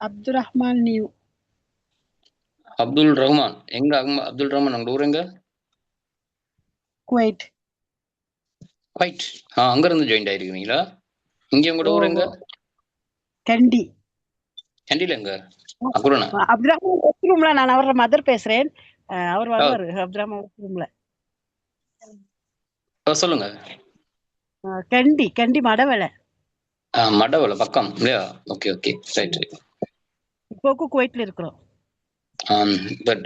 Abdul Rahman new. Abdul Rahman எங்க அப்துல் ரஹ்மான் உங்க ஊர் எங்க? குவைட். குவைட். அங்க இருந்து ஜாயின் ஆயிருக்கீங்களா? இங்க உங்களோட ஊர் எங்க? கண்டி. கண்டில எங்க? அக்குறனா? அப்துல் ரஹ்மான் ஒர்க் ரூம்ல நான் அவரோட மதர் பேசுறேன். அவர் வருவாரு அப்துல் ரஹ்மான் ஒர்க் ரூம்ல. சொல்லுங்க. கண்டி கண்டி மடவளை. மடவளை பக்கம் இல்லையா? Okay okay right. இப்போக்கும் குவைட்ல இருக்கிறோம். பட்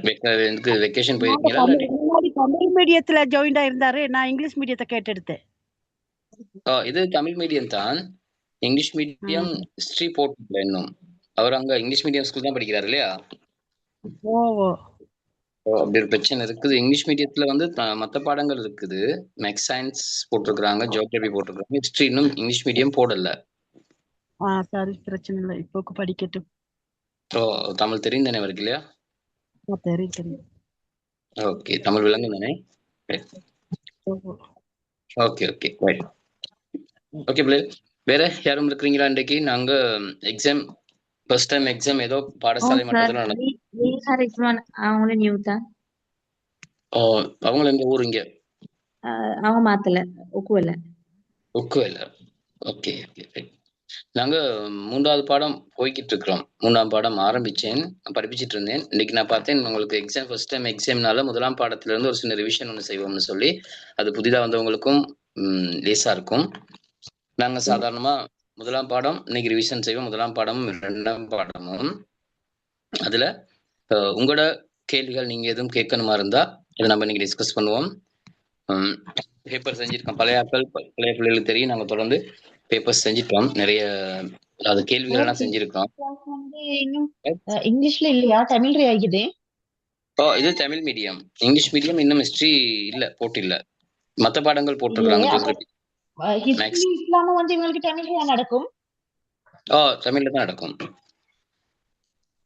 எனக்கு வெக்கேஷன் போயிருக்கீங்களா? முன்னாடி தமிழ் மீடியத்துல ஜாயின் ஆயிருந்தாரு. நான் இங்கிலீஷ் மீடியத்தை கேட்டெடுத்தேன். இது தமிழ் மீடியம் தான். இங்கிலீஷ் மீடியம் ஹிஸ்டரி போட்டு இன்னும் அவர் அங்க இங்கிலீஷ் மீடியம் ஸ்கூல் தான் படிக்கிறாரு இல்லையா? அப்படி ஒரு பிரச்சனை இருக்குது. இங்கிலீஷ் மீடியத்துல வந்து மற்ற பாடங்கள் இருக்குது. மேக்ஸ் சயின்ஸ் போட்டிருக்கிறாங்க, ஜியோகிரபி போட்டிருக்காங்க. ஹிஸ்டரி இன்னும் இங்கிலீஷ் மீடியம் போடல. சரி பிரச்சனை இல்லை. இப்போக்கு படிக்கட்டும். தமிழ் தெரியும் தானே அவருக்கு இல்லையா? தெரியும் தெரியும். ஓகே தமிழ் விளங்கும் தானே? Okay okay right. ஓகே பிள்ளை வேற யாரும் இருக்கிறீங்களா? இன்றைக்கு நாங்க எக்ஸாம் ஃபர்ஸ்ட் டைம் எக்ஸாம் ஏதோ பாடசாலை மட்டத்துல அவங்களும் நியூ தான். அவங்களும் எங்க ஊர் இங்க? அவங்க மாத்தல உக்குவல. Okay okay. நாங்க 3வது பாடம் போய்கிட்டு இருக்கிறோம். 3ஆம் பாடம் ஆரம்பிச்சேன், படிப்பிச்சிட்டு இருந்தேன். இன்னைக்கு நான் பார்த்தேன் உங்களுக்கு எக்ஸாம் ஃபர்ஸ்ட் டைம் எக்ஸாம்னால 1ஆம் பாடத்துல இருந்து ஒரு சின்ன ரிவிஷன் ஒன்று செய்வோம்னு சொல்லி, அது புதிதாக வந்தவங்களுக்கும் லேசா இருக்கும். நாங்க சாதாரணமா 1ஆம் பாடம் இன்னைக்கு ரிவிஷன் செய்வோம். 1ஆம் பாடமும் 2ஆம் பாடமும். அதுல உங்களோட கேள்விகள் நீங்க எதுவும் கேட்கணுமா இருந்தா இதை நம்ம இன்னைக்கு டிஸ்கஸ் பண்ணுவோம். பேப்பர் செஞ்சிருக்கோம். பழைய பிள்ளைகளுக்கு தெரியும். நாங்க தொடர்ந்து பேப்பர்ஸ் செஞ்சிட்டோம். நிறைய அது கேள்விகள் எல்லாம் செஞ்சிருக்கோம். இங்கிலீஷ்ல இல்லையா? தமிழ் ஆகிது. இது தமிழ் மீடியம். இங்கிலீஷ் மீடியம் இன்னும் ஹிஸ்டரி இல்ல, போட்டு இல்ல. மற்ற பாடங்கள் போட்டிருக்காங்க. ஜியோகிராபி இஸ்லாமும் வந்து இவங்களுக்கு தமிழ்ல நடக்கும். தமிழ்ல தான் நடக்கும்.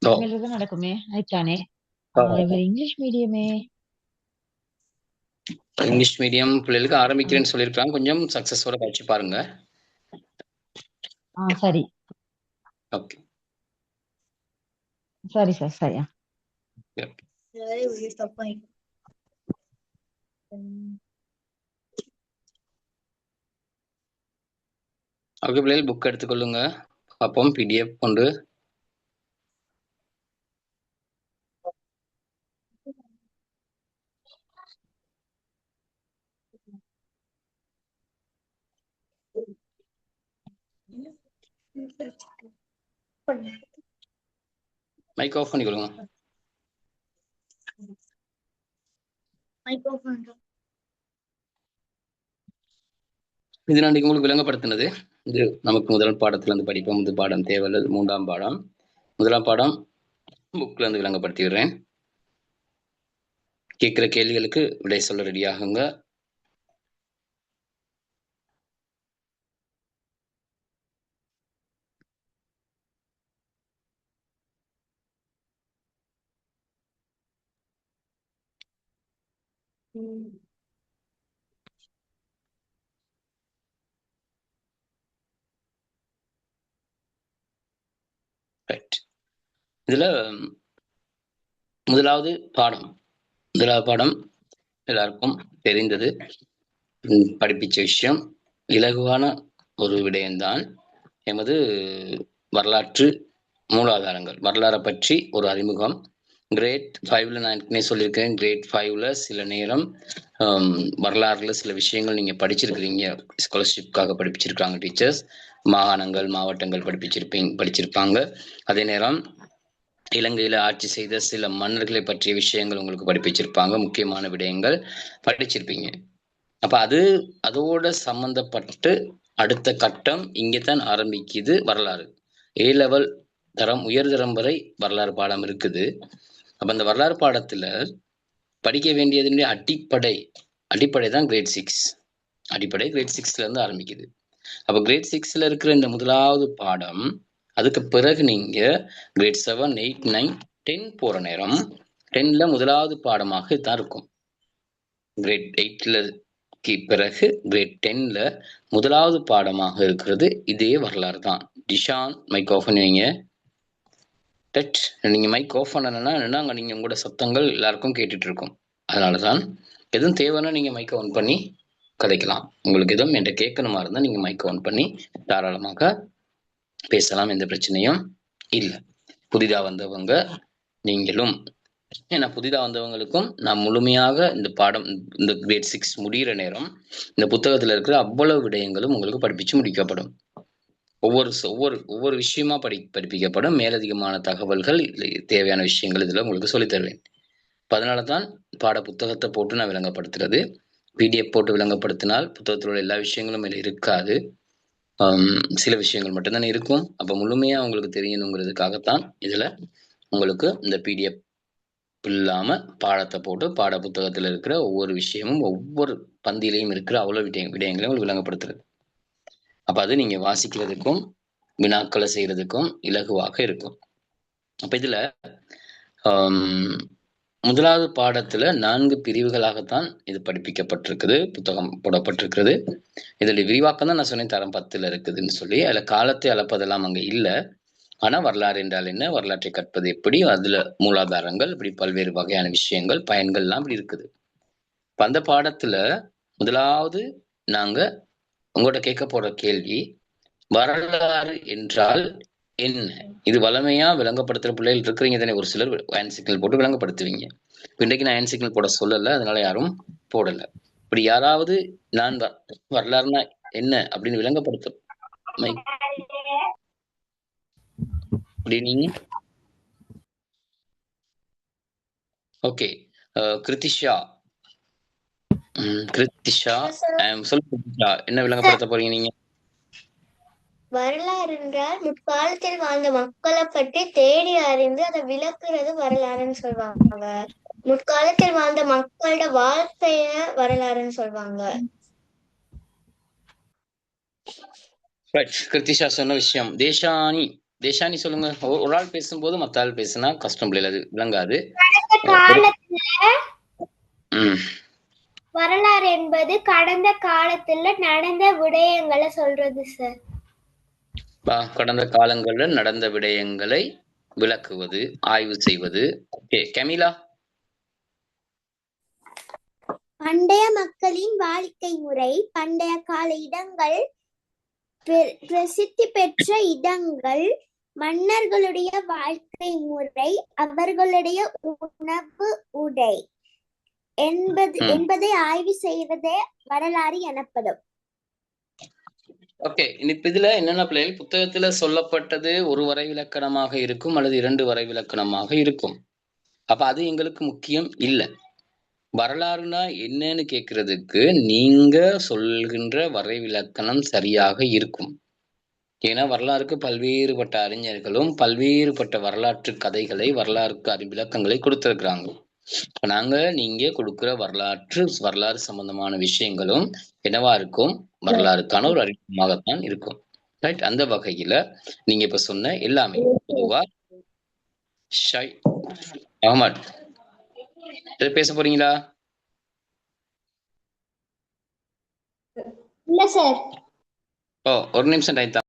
தமிழ்ல தான் நடக்குமே. ஆயிட்டானே இங்கிலீஷ் மீடியமே. இங்கிலீஷ் மீடியம் பிள்ளைகளுக்கு ஆரம்பிக்கிறேன்னு சொல்லியிருக்காங்க. கொஞ்சம் சக்சஸோட படிச்சு பாருங்க. சரி ஓகே சரி சார். சரியா ஓகே பிள்ளைகள் புக் எடுத்துக்கொள்ளுங்க. பார்ப்போம் பிடிஎஃப் கொண்டு. மைக் ஆஃப் பண்ணிக்கொள்ளுங்க. இது நான் உங்களுக்கு விளங்கப்படுத்தினது. இது நமக்கு முதல் பாடத்துல இருந்து படிப்போம். இது பாடம் தேவையில்லை. 3ஆம் பாடம் 1ஆம் பாடம் புக்ல இருந்து விளங்கப்படுத்தி விடுறேன். கேட்கிற கேள்விகளுக்கு விடை சொல்ல ரெடியாகுங்க. ரைட். இதுல முதலாவது பாடம் எல்லாருக்கும் தெரிந்தது. படிப்பிச்ச விஷயம் இலகுவான ஒரு விடயம்தான். எமது வரலாற்று மூலாதாரங்கள், வரலாறை பற்றி ஒரு அறிமுகம். கிரேட் 5ல நான் ஏற்கனவே சொல்லியிருக்கேன். கிரேட் 5ல சில நேரம் வரலாறுல சில விஷயங்கள் நீங்க படிச்சிருக்கிறீங்க. ஸ்காலர்ஷிப்காக படிப்பிச்சிருக்காங்க டீச்சர்ஸ். மாகாணங்கள், மாவட்டங்கள் படிச்சிருப்பாங்க. அதே நேரம் இலங்கையில ஆட்சி செய்த சில மன்னர்களை பற்றிய விஷயங்கள் உங்களுக்கு படிப்பிச்சிருப்பாங்க. முக்கியமான விடயங்கள் படிச்சிருப்பீங்க. அப்ப அதோட சம்பந்தப்பட்டு அடுத்த கட்டம் இங்கதான் ஆரம்பிக்குது. வரலாறு A-level தரம், உயர்தரம் வரை வரலாறு பாடம் இருக்குது. அப்ப அந்த வரலாறு பாடத்துல படிக்க வேண்டியதுடைய அடிப்படை தான் கிரேட் 6. அடிப்படை கிரேட் 6ல இருந்து ஆரம்பிக்குது. அப்ப கிரேட் 6ல இருக்கிற இந்த முதலாவது பாடம், அதுக்கு பிறகு நீங்க கிரேட் 7, 8, 9, 10 போற நேரம் 10ல முதலாவது பாடமாக தான் இருக்கும். கிரேட் 8ல பிறகு கிரேட் 10ல முதலாவது பாடமாக இருக்கிறது இதே வரலாறு தான். டிஷான் மைக் ஆஃப் பண்ணுவீங்க. ரைட். நீங்க மைக் ஆஃப் பண்ணணும்னா அங்க நீங்க உங்களோட சத்தங்கள் எல்லாருக்கும் கேட்டுட்டு இருக்கும். அதனாலதான் எதுவும் தேவைன்னா நீங்க மைக்கை ஆன் பண்ணி கதைக்கலாம். உங்களுக்கு எதுவும் என்கிட்ட கேட்கணுமா இருந்தா நீங்க மைக்கை ஆன் பண்ணி தாராளமாக பேசலாம். எந்த பிரச்சனையும் இல்லை. புதிதா வந்தவங்க நீங்களும், ஏன்னா புதிதா வந்தவங்களுக்கும் நான் முழுமையாக இந்த பாடம், இந்த கிரேட் 6 முடிகிற நேரம் இந்த புத்தகத்துல இருக்கிற அவ்வளவு விடயங்களும் உங்களுக்கு படிப்பிச்சு முடிக்கப்படும். ஒவ்வொரு விஷயமா படிப்பிக்கப்படும். மேலதிகமான தகவல்கள், தேவையான விஷயங்கள் இதுல உங்களுக்கு சொல்லித் தருவேன். அதனாலதான் பாட புத்தகத்தை போட்டு நான் விளங்கப்படுத்துறது. பிடிஎஃப் போட்டு விளங்கப்படுத்தினால் புத்தகத்தில் உள்ள எல்லா விஷயங்களும் இதுல இருக்காது. சில விஷயங்கள் மட்டும்தான் இருக்கும். அப்ப முழுமையா உங்களுக்கு தெரியணுங்கிறதுக்காகத்தான் இதுல உங்களுக்கு இந்த பிடிஎஃப் இல்லாம பாடத்தை போட்டு பாட புத்தகத்துல இருக்கிற ஒவ்வொரு விஷயமும் ஒவ்வொரு பந்தியிலையும் இருக்கிற அவ்வளவு விடயங்களையும் உங்களுக்கு விளங்கப்படுத்துறது. அப்ப அது நீங்க வாசிக்கிறதுக்கும் வினாக்களை செய்யறதுக்கும் இலகுவாக இருக்கும். அப்ப இதுல முதலாவது பாடத்துல 4 பிரிவுகளாகத்தான் இது படிப்பிக்கப்பட்டிருக்குது, புத்தகம் போடப்பட்டிருக்கிறது. இதோடைய விரிவாக்கம் தான் நான் சொன்னேன், தரம் 10ல இருக்குதுன்னு சொல்லி. அதுல காலத்தை அளப்பதெல்லாம் அங்க இல்ல. ஆனா வரலாறு என்றால் என்ன, வரலாற்றை கற்பது எப்படி, அதுல மூலாதாரங்கள், இப்படி பல்வேறு வகையான விஷயங்கள், பயன்கள் எல்லாம் இப்படி இருக்குது. அந்த பாடத்துல முதலாவது நாங்க உங்கள்கிட்ட கேட்க போற கேள்வி, வரலாறு என்றால் என்ன? இது வளமையா விளங்கப்படுத்துற பிள்ளைகள் இருக்கிறீங்க தானே, ஒரு சிலர் ஹேண்ட் சிக்னல் போட்டு விளங்கப்படுத்துவீங்க. இன்றைக்கு நான் ஹேண்ட் சிக்னல் போட சொல்லல, அதனால யாரும் போடல. இப்படி யாராவது நான் வரலாறுனா என்ன அப்படின்னு விளங்கப்படுத்த நீங்க ஓகே. கிருத்திஷா சொல்லுங்க, என்ன விளங்கப்படுத்த போறீங்க நீங்க? வரலாறு என்றால் முற்காலத்தில் வாழ்ந்த மக்களை பற்றி தேடி அறிந்து அதை விளக்குறது வரலாறுன்னு சொல்லுவாங்க. முற்காலத்தில் வாழ்ந்த மக்களோட வாழ்க்கைய வரலாறுன்னு சொல்லுவாங்க. கிருத்திஷா சொன்ன விஷயம். தேசானி சொல்லுங்க. ஒரு ஆள் பேசும்போது மத்த ஆள் பேசுனா கஷ்டம் பிள்ளைல, அது விளங்காது. வரலாறு என்பது கடந்த காலத்துல நடந்த விடயங்களை சொல்றது சார். கடந்த காலங்கள்ல நடந்த விடயங்களை விளக்குவது, ஆய்வு செய்வது. Okay, Camilla. பண்டைய மக்களின் வாழ்க்கை முறை, பண்டைய கால இடங்கள், பிரசித்தி பெற்ற இடங்கள், மன்னர்களுடைய வாழ்க்கை முறை, அவர்களுடைய உணவு உடை என்பதை ஆய்வு செய்வதே வரலாறு எனப்படும். ஓகே, இப்ப இதுல என்னென்ன பிள்ளைகள், புத்தகத்துல சொல்லப்பட்டது ஒரு வரை விலக்கணமாக இருக்கும் அல்லது 2 வரை விலக்கணமாக இருக்கும். அப்ப அது எங்களுக்கு முக்கியம் இல்லை. வரலாறுனா என்னன்னு கேட்கறதுக்கு நீங்க சொல்கின்ற வரை விலக்கணம் சரியாக இருக்கும். ஏன்னா வரலாறுக்கு பல்வேறுபட்ட அறிஞர்களும் பல்வேறுபட்ட வரலாற்று கதைகளை, வரலாறுக்கு விளக்கங்களை கொடுத்திருக்கிறாங்க. நாங்க நீங்க கொடுக்கிற வரலாறு சம்பந்தமான விஷயங்களும் என்னவா இருக்கும், வரலாறுக்கான ஒரு அறிமுகமாகத்தான் இருக்கும். ரைட். அந்த வகையில நீங்க இப்ப சொன்ன எல்லாமே பொதுவா அகமட் பேச போறீங்களா? இல்ல சார். ஒரு நிமிஷம் டைம்.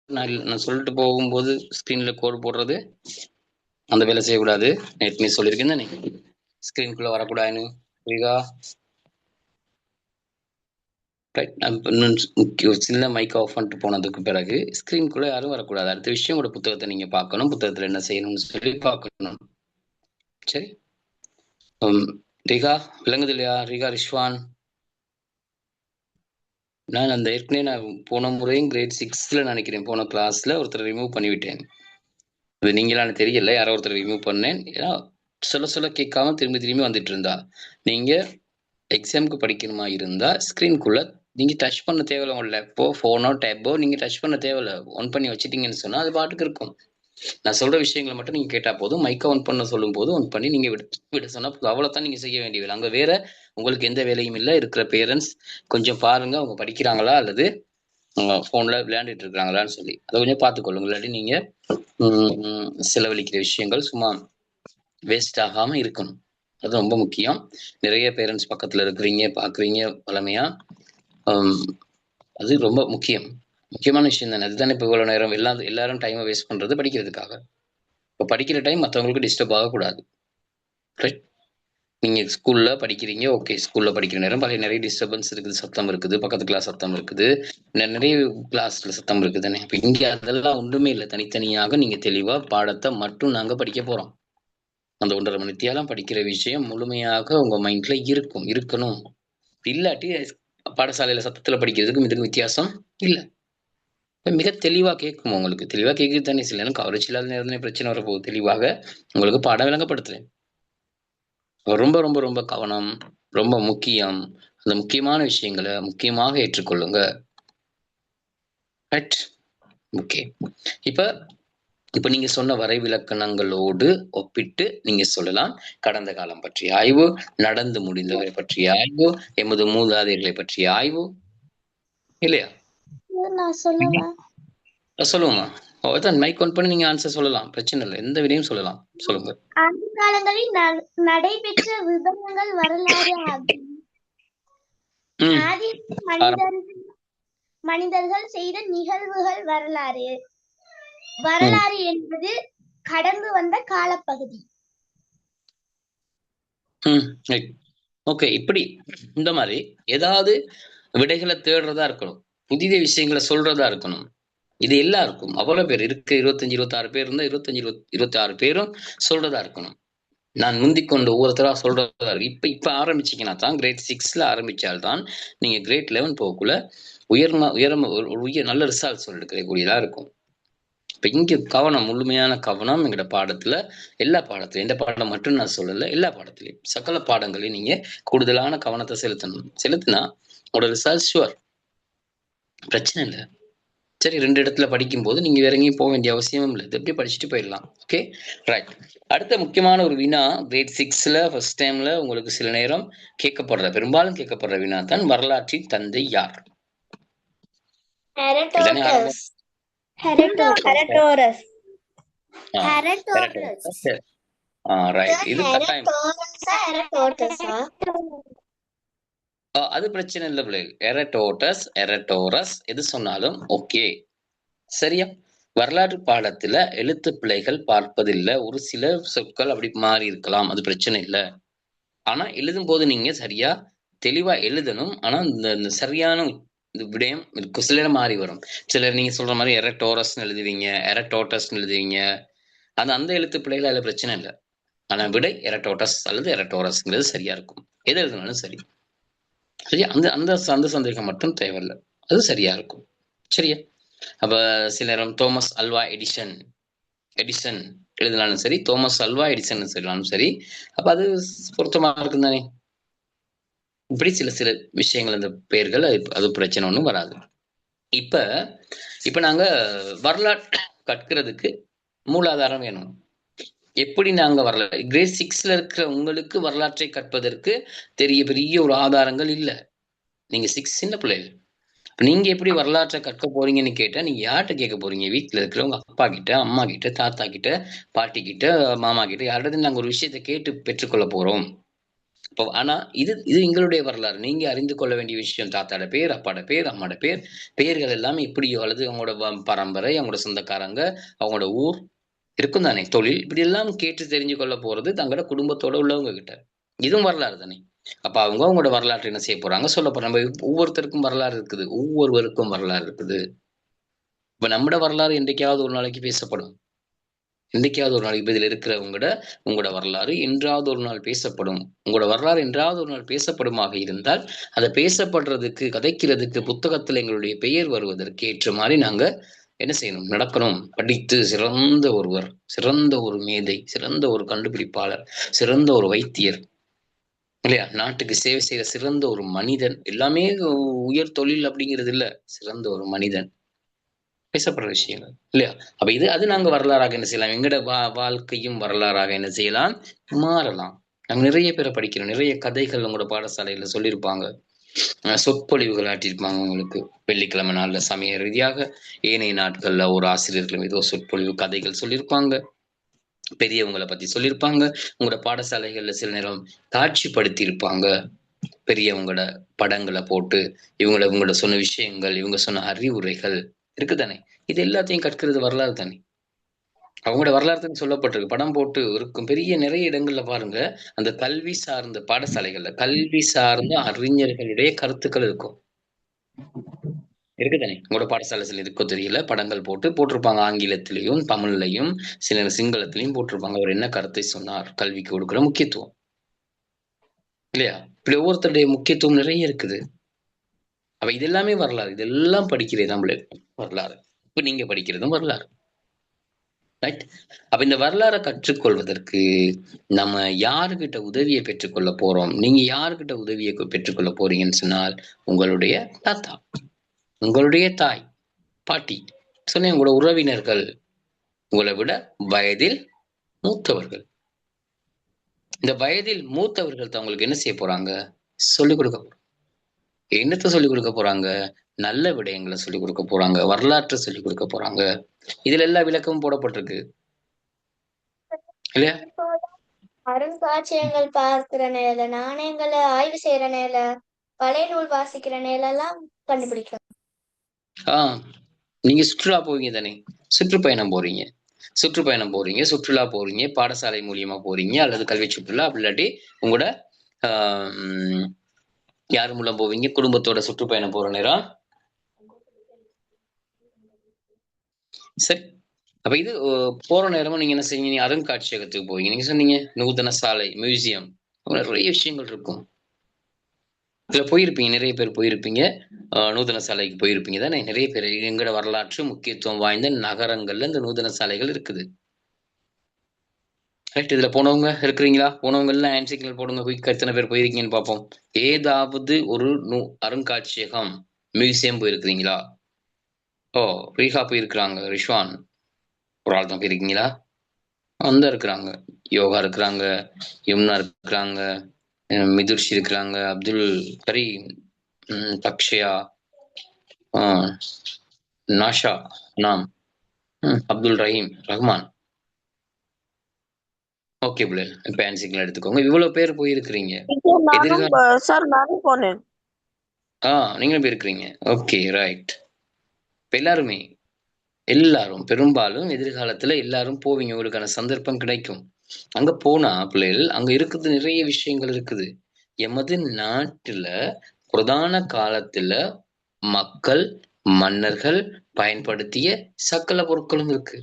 நான் சொல்லிட்டு போகும்போது ஸ்கிரீன்ல கோடு போடுறது அந்த வேலை செய்யக்கூடாது. நீ சொல்லியிருக்கேன் தானே, ஸ்கிரீனுக்குள்ள வரக்கூடாதுன்னு. புரியுதா? சின்ன மைக் ஆஃப் பண்ணிட்டு போனதுக்கு பிறகு ஸ்கிரீனுக்குள்ள யாரும் வரக்கூடாது. அடுத்த விஷயம், உங்களோட புத்தகத்தை நீங்க பார்க்கணும், புத்தகத்துல என்ன செய்யணும்னு சொல்லி பார்க்கணும். சரி. ரிகா விளங்குது இல்லையா? ரிகா ரிஷ்வான் நான் அந்த ஏற்கனவே நான் போன முறையும் கிரேட் 6ல நினைக்கிறேன் போன கிளாஸ்ல ஒருத்தர் ரிமூவ் பண்ணிவிட்டேன். அது நீங்களான்னு தெரியல, யாரோ ஒருத்தர் ரிமூவ் பண்ணேன். ஏன்னா சொல்ல கேட்காம திரும்பி வந்துட்டு இருந்தா. நீங்க எக்ஸாமுக்கு படிக்கணுமா இருந்தா ஸ்க்ரீனுக்குள்ள நீங்க டச் பண்ண தேவையில்ல. உங்க லேப்போ ஃபோனோ டேப்போ நீங்க டச் பண்ண தேவையில்ல. ஒன் பண்ணி வச்சிட்டீங்கன்னு சொன்னா அது பாட்டுக்கு இருக்கும். நான் சொல்ற விஷயங்களை மட்டும் நீங்க கேட்டா போதும். மைக்கை ஒன் பண்ண சொல்லும் போது ஒன் பண்ணி நீங்க விட சொன்னா போதும். அவ்வளவுதான் நீங்க செய்ய வேண்டிய வேலை. அங்க வேற உங்களுக்கு எந்த வேலையும் இல்லை. இருக்கிற பேரண்ட்ஸ் கொஞ்சம் பாருங்க அவங்க படிக்கிறாங்களா அல்லது ஃபோன்ல விளையாண்டுட்டு இருக்கிறாங்களான்னு சொல்லி அதை கொஞ்சம் பார்த்துக்கொள்ளுங்க. இல்லாட்டி நீங்க செலவழிக்கிற விஷயங்கள் சும்மா வேஸ்ட் ஆகாம இருக்கணும். அது ரொம்ப முக்கியம். நிறைய பேரண்ட்ஸ் பக்கத்துல இருக்கிறீங்க பாக்குறீங்க பழமையா. அது ரொம்ப முக்கியமான விஷயம் தானே. அதுதானே இப்போ இவ்வளவு நேரம் எல்லாரும் டைமை வேஸ்ட் பண்றது படிக்கிறதுக்காக. இப்போ படிக்கிற டைம் மற்றவங்களுக்கு டிஸ்டர்ப் ஆகக்கூடாது. ரைட்? நீங்க ஸ்கூல்ல படிக்கிறீங்க, ஓகே. ஸ்கூல்ல படிக்கிற நேரம் நிறைய டிஸ்டர்பன்ஸ் இருக்குது, சத்தம் இருக்குது, பக்கத்து கிளாஸ் சத்தம் இருக்குது, நிறைய கிளாஸ்ல சத்தம் இருக்குதுன்னு. இப்போ இங்க அதெல்லாம் ஒன்றுமே இல்லை. தனித்தனியாக நீங்க தெளிவா பாடத்தை மட்டும் நாங்க படிக்க போறோம். அந்த 1.5 மணி நேரம் படிக்கிற விஷயம் முழுமையாக உங்க மைண்ட்ல இருக்கணும். இல்லாட்டி பாடசாலையில சத்தத்துல படிக்கிறதுக்கும் இதுக்கும் வித்தியாசம் இல்லை. மிக தெளிவா கேட்கும். உங்களுக்கு தெளிவா கேட்குது தானே. சில நேரம் கவரேஜ் இல்லாத நேரத்துல பிரச்சனை வரப்போகுது. தெளிவாக உங்களுக்கு பாடம் விளங்கப்படுத்துறேன். ரொம்ப ரொம்ப ரொம்ப கவனம் ரொம்ப முக்கியம். அந்த முக்கியமான விஷயங்களை முக்கியமாக ஏற்றுக்கொள்ளுங்க. ரைட்? ஓகே. இப்ப நீங்க சொன்ன வரைவிலக்கணங்களோடு ஒப்பிட்டு நீங்க சொல்லலாம். கடந்த காலம் பற்றிய ஆய்வு, நடந்து முடிந்தவரை பற்றிய ஆய்வு, எமது மூதாதையர்களை பற்றிய ஆய்வு, இல்லையா? நான் சொல்லவா? சொல்லுங்கம்மா. அதான் மைக் ஒன் பண்ணி நீங்க ஆன்சர் சொல்லலாம். பிரச்சனை இல்லை. எந்த விடையும் சொல்லலாம். சொல்லுங்க. அந்த காலங்களில் நடைபெற்ற விபரங்கள் வரலாறு ஆகும். ஆதி மனிதர்கள் செய்த நிகழ்வுகள் வரலாறு. வரலாறு என்பது கடந்து வந்த காலப்பகுதி. ஓகே. இப்படி இந்த மாதிரி ஏதாவது விடைகளை தேடுறதா இருக்கணும். புதிய விஷயங்களை சொல்றதா இருக்கணும். இது எல்லாருக்கும் அவ்வளவு பேர் இருக்கு. 25-26 பேர் இருந்தா 25-26 பேரும் சொல்றதா இருக்கணும். நான் முந்திக்கொண்டு ஒவ்வொருத்தரா சொல்றதா இருக்கு. இப்ப ஆரம்பிச்சீங்கன்னா தான் கிரேட் 6ல ஆரம்பிச்சால்தான் நீங்க கிரேட் 11 போகக்குள்ள உயர் நல்ல ரிசல்ட்ஸ் எடுக்கக்கூடியதா இருக்கும். இப்ப இங்க கவனம், முழுமையான கவனம் எங்கட பாடத்துல, எல்லா பாடத்திலையும், இந்த பாடம் மட்டும் நான் சொல்லல, எல்லா பாடத்திலையும் சகல பாடங்களையும் நீங்க கூடுதலான கவனத்தை செலுத்தினா உங்களோட ரிசல்ட் ஷுவர். பிரச்சனை இல்லை. சரி, 2 இடத்துல படிக்கும் போது நீங்க வேற எங்கேயும் போக வேண்டிய அவசியமும் இல்லை. இது எப்படி படிச்சுட்டு போயிடலாம். Okay, right. அடுத்த முக்கியமான ஒரு வினா கிரேட் 6ல ஃபர்ஸ்ட் டைம்ல உங்களுக்கு சில நேரம் பெரும்பாலும் கேட்கப்படுற வினா தான் வரலாற்றின் தந்தை யார்? அது பிரச்சனை இல்லை பிள்ளைகள். எரட்டோரஸ் எது சொன்னாலும் ஓகே. சரியா? வரலாற்று பாடத்துல எழுத்து பிழைகள் பார்ப்பதில்லை. ஒரு சில சொற்கள் அப்படி மாறி இருக்கலாம், அது பிரச்சனை இல்லை. ஆனா எழுதும் போது நீங்க சரியா தெளிவா எழுதணும். ஆனா இந்த சரியான விடயம் இருக்கும். சிலர் மாறி வரும். சிலர் நீங்க சொல்ற மாதிரி எரட்டோரஸ்ன்னு எழுதுவீங்க, எரட்டோட்டஸ்ன்னு எழுதுவீங்க. அந்த எழுத்து பிழைகள் அதுல பிரச்சனை இல்லை. ஆனா விடை எரட்டோட்டஸ் அல்லது எரட்டோரஸ்ங்கிறது சரியா இருக்கும். எது எழுதுனாலும் சரி. சரியா? அந்த சந்தேகம் மட்டும் தேவையில்லை, அது சரியா இருக்கும். சரியா? அப்ப சில நேரம் தோமஸ் அல்வா எடிசன் எழுதினாலும் சரி, தோமஸ் அல்வா எடிசன் சொல்லலாலும் சரி. அப்ப அது பொருத்தமா இருக்கும் தானே. இப்படி சில விஷயங்கள், அந்த பெயர்கள், அது பிரச்சனை ஒன்றும் வராது. இப்ப நாங்க வரலாற்று கற்கிறதுக்கு மூலாதாரம் வேணும். எப்படி நாங்க வரலாறு கிரேட் 6ல இருக்கிற உங்களுக்கு வரலாற்றை கற்பதற்கு பெரிய ஒரு ஆதாரங்கள் இல்லை. நீங்க 6 சின்ன பிள்ளைகள். நீங்க எப்படி வரலாற்றை கற்க போறீங்கன்னு கேட்டா நீங்க யார்கிட்ட கேட்க போறீங்க? வீட்டுல இருக்கிறவங்க அப்பா கிட்ட, அம்மா கிட்ட, தாத்தா கிட்ட, பாட்டி கிட்ட, மாமா கிட்ட, யார்கிட்ட நாங்க ஒரு விஷயத்தை கேட்டு பெற்றுக்கொள்ள போறோம். இப்போ ஆனா இது எங்களுடைய வரலாறு. நீங்க அறிந்து கொள்ள வேண்டிய விஷயம் தாத்தாட பேர், அப்பாட பேர், அம்மாட பெயர்கள் எல்லாமே இப்படியோ அல்லது அவங்களோட பரம்பரை, அவங்களோட சொந்தக்காரங்க, அவங்களோட ஊர் இருக்கும் தானே, தொழில், இப்படி எல்லாம் கேட்டு தெரிஞ்சு கொள்ள போறது தங்களோட குடும்பத்தோட உள்ளவங்க கிட்ட. இதுவும் வரலாறு தானே. அப்ப அவங்களோட வரலாற்றை என்ன செய்ய போறாங்க, சொல்ல போறாங்க. நம்ம ஒவ்வொருத்தருக்கும் வரலாறு இருக்குது, ஒவ்வொருவருக்கும் வரலாறு இருக்குது. இப்ப நம்மட வரலாறு என்றைக்காவது ஒரு நாளைக்கு பேசப்படும். இன்றைக்காவது ஒரு நாள் இப்ப இதுல இருக்கிற உங்களோட வரலாறு என்றாவது ஒரு நாள் பேசப்படும். உங்களோட வரலாறு என்றாவது ஒரு நாள் பேசப்படுமாக இருந்தால் அதை பேசப்படுறதுக்கு கதைக்கிறதுக்கு புத்தகத்துல எங்களுடைய பெயர் வருவதற்கு ஏற்ற மாதிரி நாங்க என்ன செய்யணும், நடக்கணும். படித்து சிறந்த ஒருவர், சிறந்த ஒரு மேதை, சிறந்த ஒரு கண்டுபிடிப்பாளர், சிறந்த ஒரு வைத்தியர் இல்லையா, நாட்டுக்கு சேவை செய்யற சிறந்த ஒரு மனிதன், எல்லாமே உயர் தொழில் அப்படிங்கிறது இல்ல, சிறந்த ஒரு மனிதன் பேசப்படுற விஷயங்கள் இல்லையா. அப்ப அது நாங்க வரலாறாக என்ன செய்யலாம், எங்கட வாழ்க்கையும் வரலாறாக என்ன செய்யலாம், மாறலாம். நாங்க நிறைய பேரை படிக்கிறோம், நிறைய கதைகள் உங்களோட பாடசாலையில சொல்லியிருப்பாங்க, சொற்பொழிவுகள் ஆட்டியிருப்பாங்க உங்களுக்கு. வெள்ளிக்கிழமை நாள்ல சமய ரீதியாக, ஏனைய நாட்கள்ல ஒரு ஆசிரியர்கள் ஏதோ சொற்பொழிவு கதைகள் சொல்லியிருப்பாங்க, பெரியவங்களை பத்தி சொல்லியிருப்பாங்க. உங்களோட பாடசாலைகள்ல சில நேரம் காட்சிப்படுத்தி இருப்பாங்க, பெரியவங்களோட படங்களை போட்டு இவங்களோட சொன்ன விஷயங்கள், இவங்க சொன்ன அறிவுரைகள் இருக்குதானே. இது எல்லாத்தையும் கற்கிறது வரலாறு தானே. அவங்களோட வரலாறுன்னு சொல்லப்பட்டிருக்கு, படம் போட்டு இருக்கும். பெரிய நிறைய இடங்கள்ல பாருங்க, அந்த கல்வி சார்ந்த பாடசாலைகள்ல கல்வி சார்ந்த அறிஞர்களுடைய கருத்துக்கள் இருக்கும், இருக்குதானே. உங்களோட பாடசாலை சில இருக்கோ தெரியல, படங்கள் போட்டிருப்பாங்க, ஆங்கிலத்திலையும் தமிழ்லையும் சில சிங்களத்திலையும் போட்டிருப்பாங்க. அவர் என்ன கருத்தை சொன்னார், கல்விக்கு கொடுக்குற முக்கியத்துவம் இல்லையா. இப்படி ஒவ்வொருத்தருடைய முக்கியத்துவம் நிறைய இருக்குது. அப்ப இது எல்லாமே வரலாறு, இதெல்லாம் படிக்கிறது நம்மள வரலாறு. இப்ப நீங்க படிக்கிறதும் வரலாறு, ரைட். அப்ப இந்த வரலாறை கற்றுக்கொள்வதற்கு நம்ம யாருக்கிட்ட உதவியை பெற்றுக்கொள்ள போறோம், நீங்க யாருக்கிட்ட உதவியை பெற்றுக்கொள்ள போறீங்கன்னு சொன்னால், உங்களுடைய தாத்தா, உங்களுடைய தாய், பாட்டி, சொன்ன உங்களோட உறவினர்கள், உங்களை விட வயதில் மூத்தவர்கள். இந்த வயதில் மூத்தவர்கள் தான் உங்களுக்கு என்ன செய்ய போறாங்க, சொல்லிக் கொடுக்க போறாங்க. என்னத்தை சொல்லிக் கொடுக்க போறாங்க, நல்ல விடயங்களை சொல்லிக் கொடுக்க போறாங்க, வரலாற்றை சொல்லிக் கொடுக்க போறாங்க. இதுல எல்லா விளக்கமும் போடப்பட்டிருக்கு இல்லையா. அருங்காட்சியகங்கள் பார்க்கிற நேர, நாணயங்களை ஆய்வு செய்யற நேர, பழைய நூல் வாசிக்கிற நேரெல்லாம் கண்டுபிடிக்கலாம். நீங்க சுற்றுலா போவீங்க தானே, சுற்றுப்பயணம் போறீங்க, சுற்றுலா போறீங்க, பாடசாலை மூலியமா போறீங்க, அல்லது கல்வி சுற்றுலா, அப்படி இல்லாட்டி உங்களோட யாரு மூலம் போவீங்க, குடும்பத்தோட சுற்றுப்பயணம் போற நேரம். சரி, அப்ப இது போற நேரமும் நீங்க என்ன செய்வீங்க, அருங்காட்சியகத்துக்கு போவீங்க. நீங்க சொன்னீங்க நூதன சாலை, மியூசியம், நிறைய விஷயங்கள் இருக்கும். இதுல போயிருப்பீங்க, நிறைய பேர் போயிருப்பீங்க, நூதன சாலைக்கு போயிருப்பீங்க தானே. நிறைய பேர் எங்கட வரலாற்று முக்கியத்துவம் வாய்ந்த நகரங்கள்ல இந்த நூதன சாலைகள் இருக்குது, ரைட். இதுல போனவங்க இருக்கிறீங்களா, போனவங்க எல்லாம் ஆன்சைக்கிள் போடுங்க, குயிக்கா எத்தனை பேர் போயிருக்கீங்கன்னு பார்ப்போம். ஏதாவது ஒரு அருங்காட்சியகம், மியூசியம் போயிருக்கிறீங்களா? ரீஹா போயிருக்கிறாங்க, ரிஷ்வான் ஒரு ஆள் தான் போயிருக்கீங்களா? அந்த இருக்கிறாங்க, யோகா இருக்கிறாங்க, யமுனா இருக்கிறாங்க, மிதுர்ஷி இருக்கிறாங்க, அப்துல் கரீம், தக்ஷயா, நாஷா, நாம், அப்துல் ரஹ்மான். ஓகே பிள்ளை, இப்ப ஆன்சைக்கிள் எடுத்துக்கோங்க. இவ்வளவு பேர் போயிருக்கிறீங்க. நீங்களும் போயிருக்கிறீங்க. Okay, right. இப்ப எல்லாரும் பெரும்பாலும் எதிர்காலத்துல எல்லாரும் போவீங்க, உங்களுக்கான சந்தர்ப்பம் கிடைக்கும். அங்க போனா பிள்ளைகள், அங்க இருக்குது நிறைய விஷயங்கள் இருக்குது. எமது நாட்டுல பிரதான காலத்துல மக்கள், மன்னர்கள் பயன்படுத்திய சகல பொருட்களும் இருக்கு,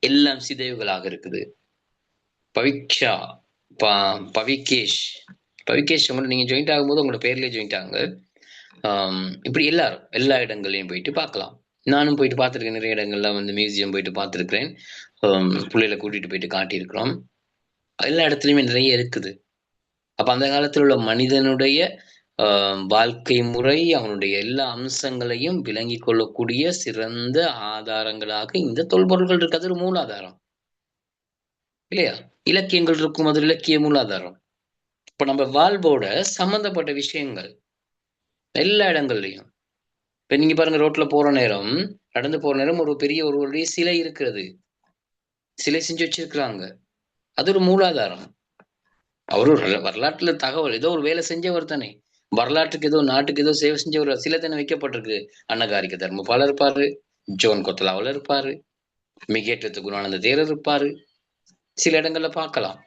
எல்லாம் சிதைவுகளாக இருக்குது. பவிகேஷ் கூட நீங்க ஜாயிண்ட் ஆகும்போது உங்களோட பேர்லயே ஜாயிண்ட் ஆகுங்க. இப்படி எல்லா இடங்களையும் போயிட்டு பார்க்கலாம். நானும் போயிட்டு பார்த்துருக்கேன், நிறைய இடங்கள்ல மியூசியம் போயிட்டு பார்த்துருக்கிறேன், பிள்ளைகளை கூட்டிட்டு போயிட்டு காட்டியிருக்கிறோம். எல்லா இடத்துலயுமே நிறைய இருக்குது. அப்ப அந்த காலத்துல உள்ள மனிதனுடைய வாழ்க்கை முறை, அவனுடைய எல்லா அம்சங்களையும் விளங்கி கொள்ளக்கூடிய சிறந்த ஆதாரங்களாக இந்த தொல்பொருள்கள் இருக்கு. அது ஒரு மூலாதாரம் இல்லையா. இலக்கியங்கள் இருக்கும், அது இலக்கிய மூலாதாரம். இப்ப நம்ம வாழ்வோட சம்பந்தப்பட்ட விஷயங்கள் எல்லா இடங்கள்லையும். இப்ப நீங்க பாருங்க, ரோட்ல போற நேரம், நடந்து போற நேரம், ஒரு பெரிய ஒருவருடைய சிலை இருக்கிறது, சிலை செஞ்சு வச்சிருக்கிறாங்க, அது ஒரு மூலாதாரம். அவரு வரலாற்றுல தகவல், ஏதோ ஒரு வேலை செஞ்சவர் தானே, வரலாற்றுக்கு ஏதோ நாட்டுக்கு ஏதோ சேவை செஞ்சவர், சிலை தானே வைக்கப்பட்டிருக்கு. அன்னகாரிக்க தர்மபாலர் இருப்பாரு, ஜோன் கொத்தலாவல இருப்பாரு, மிகேற்றத்து குணானந்த தேரர் இருப்பாரு, சில இடங்கள்ல பார்க்கலாம்.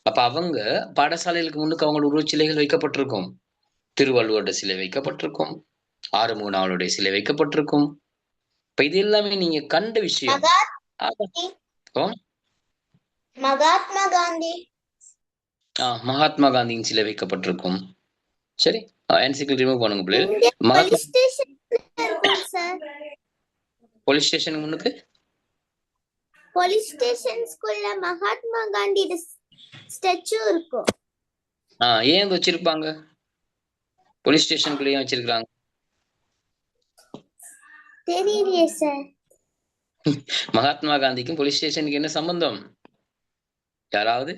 அப்ப அவங்க பாடசாலைகளுக்கு முன்னுக்கு அவங்களோட உருவச்சிலைகள் வைக்கப்பட்டிருக்கும், திருவள்ளுவரோட சிலை வைக்கப்பட்டிருக்கும், ஆறுமுகனாவளுடைய சிலை வைக்கப்பட்டிருக்கும். இப்ப இது எல்லாமே நீங்க கண்ட விஷயம். மகாத்மா காந்தி. மகாத்மா காந்தியின் சிலை வைக்கப்பட்டிருக்கும். சரி, என்சிக்கிள் ரிமூவ் பண்ணுங்க பிள்ளை. இங்க மகாத்மா போலீஸ் ஸ்டேஷன் இருக்கும் சார். போலீஸ் ஸ்டேஷன் முன்னுக்கு போலீஸ் ஸ்டேஷன்ஸ்குள்ள மகாத்மா காந்தி ஸ்டாச்சு இருக்கும். ஏன் வச்சிருப்பாங்க? போலீஸ் ஸ்டேஷனுக்குள்ளேயும் வச்சிருக்காங்க. தெரியலையே சார். மகாத்மா காந்திக்கும் போலீஸ் ஸ்டேஷனுக்கு என்ன சம்பந்தம்? யாராவது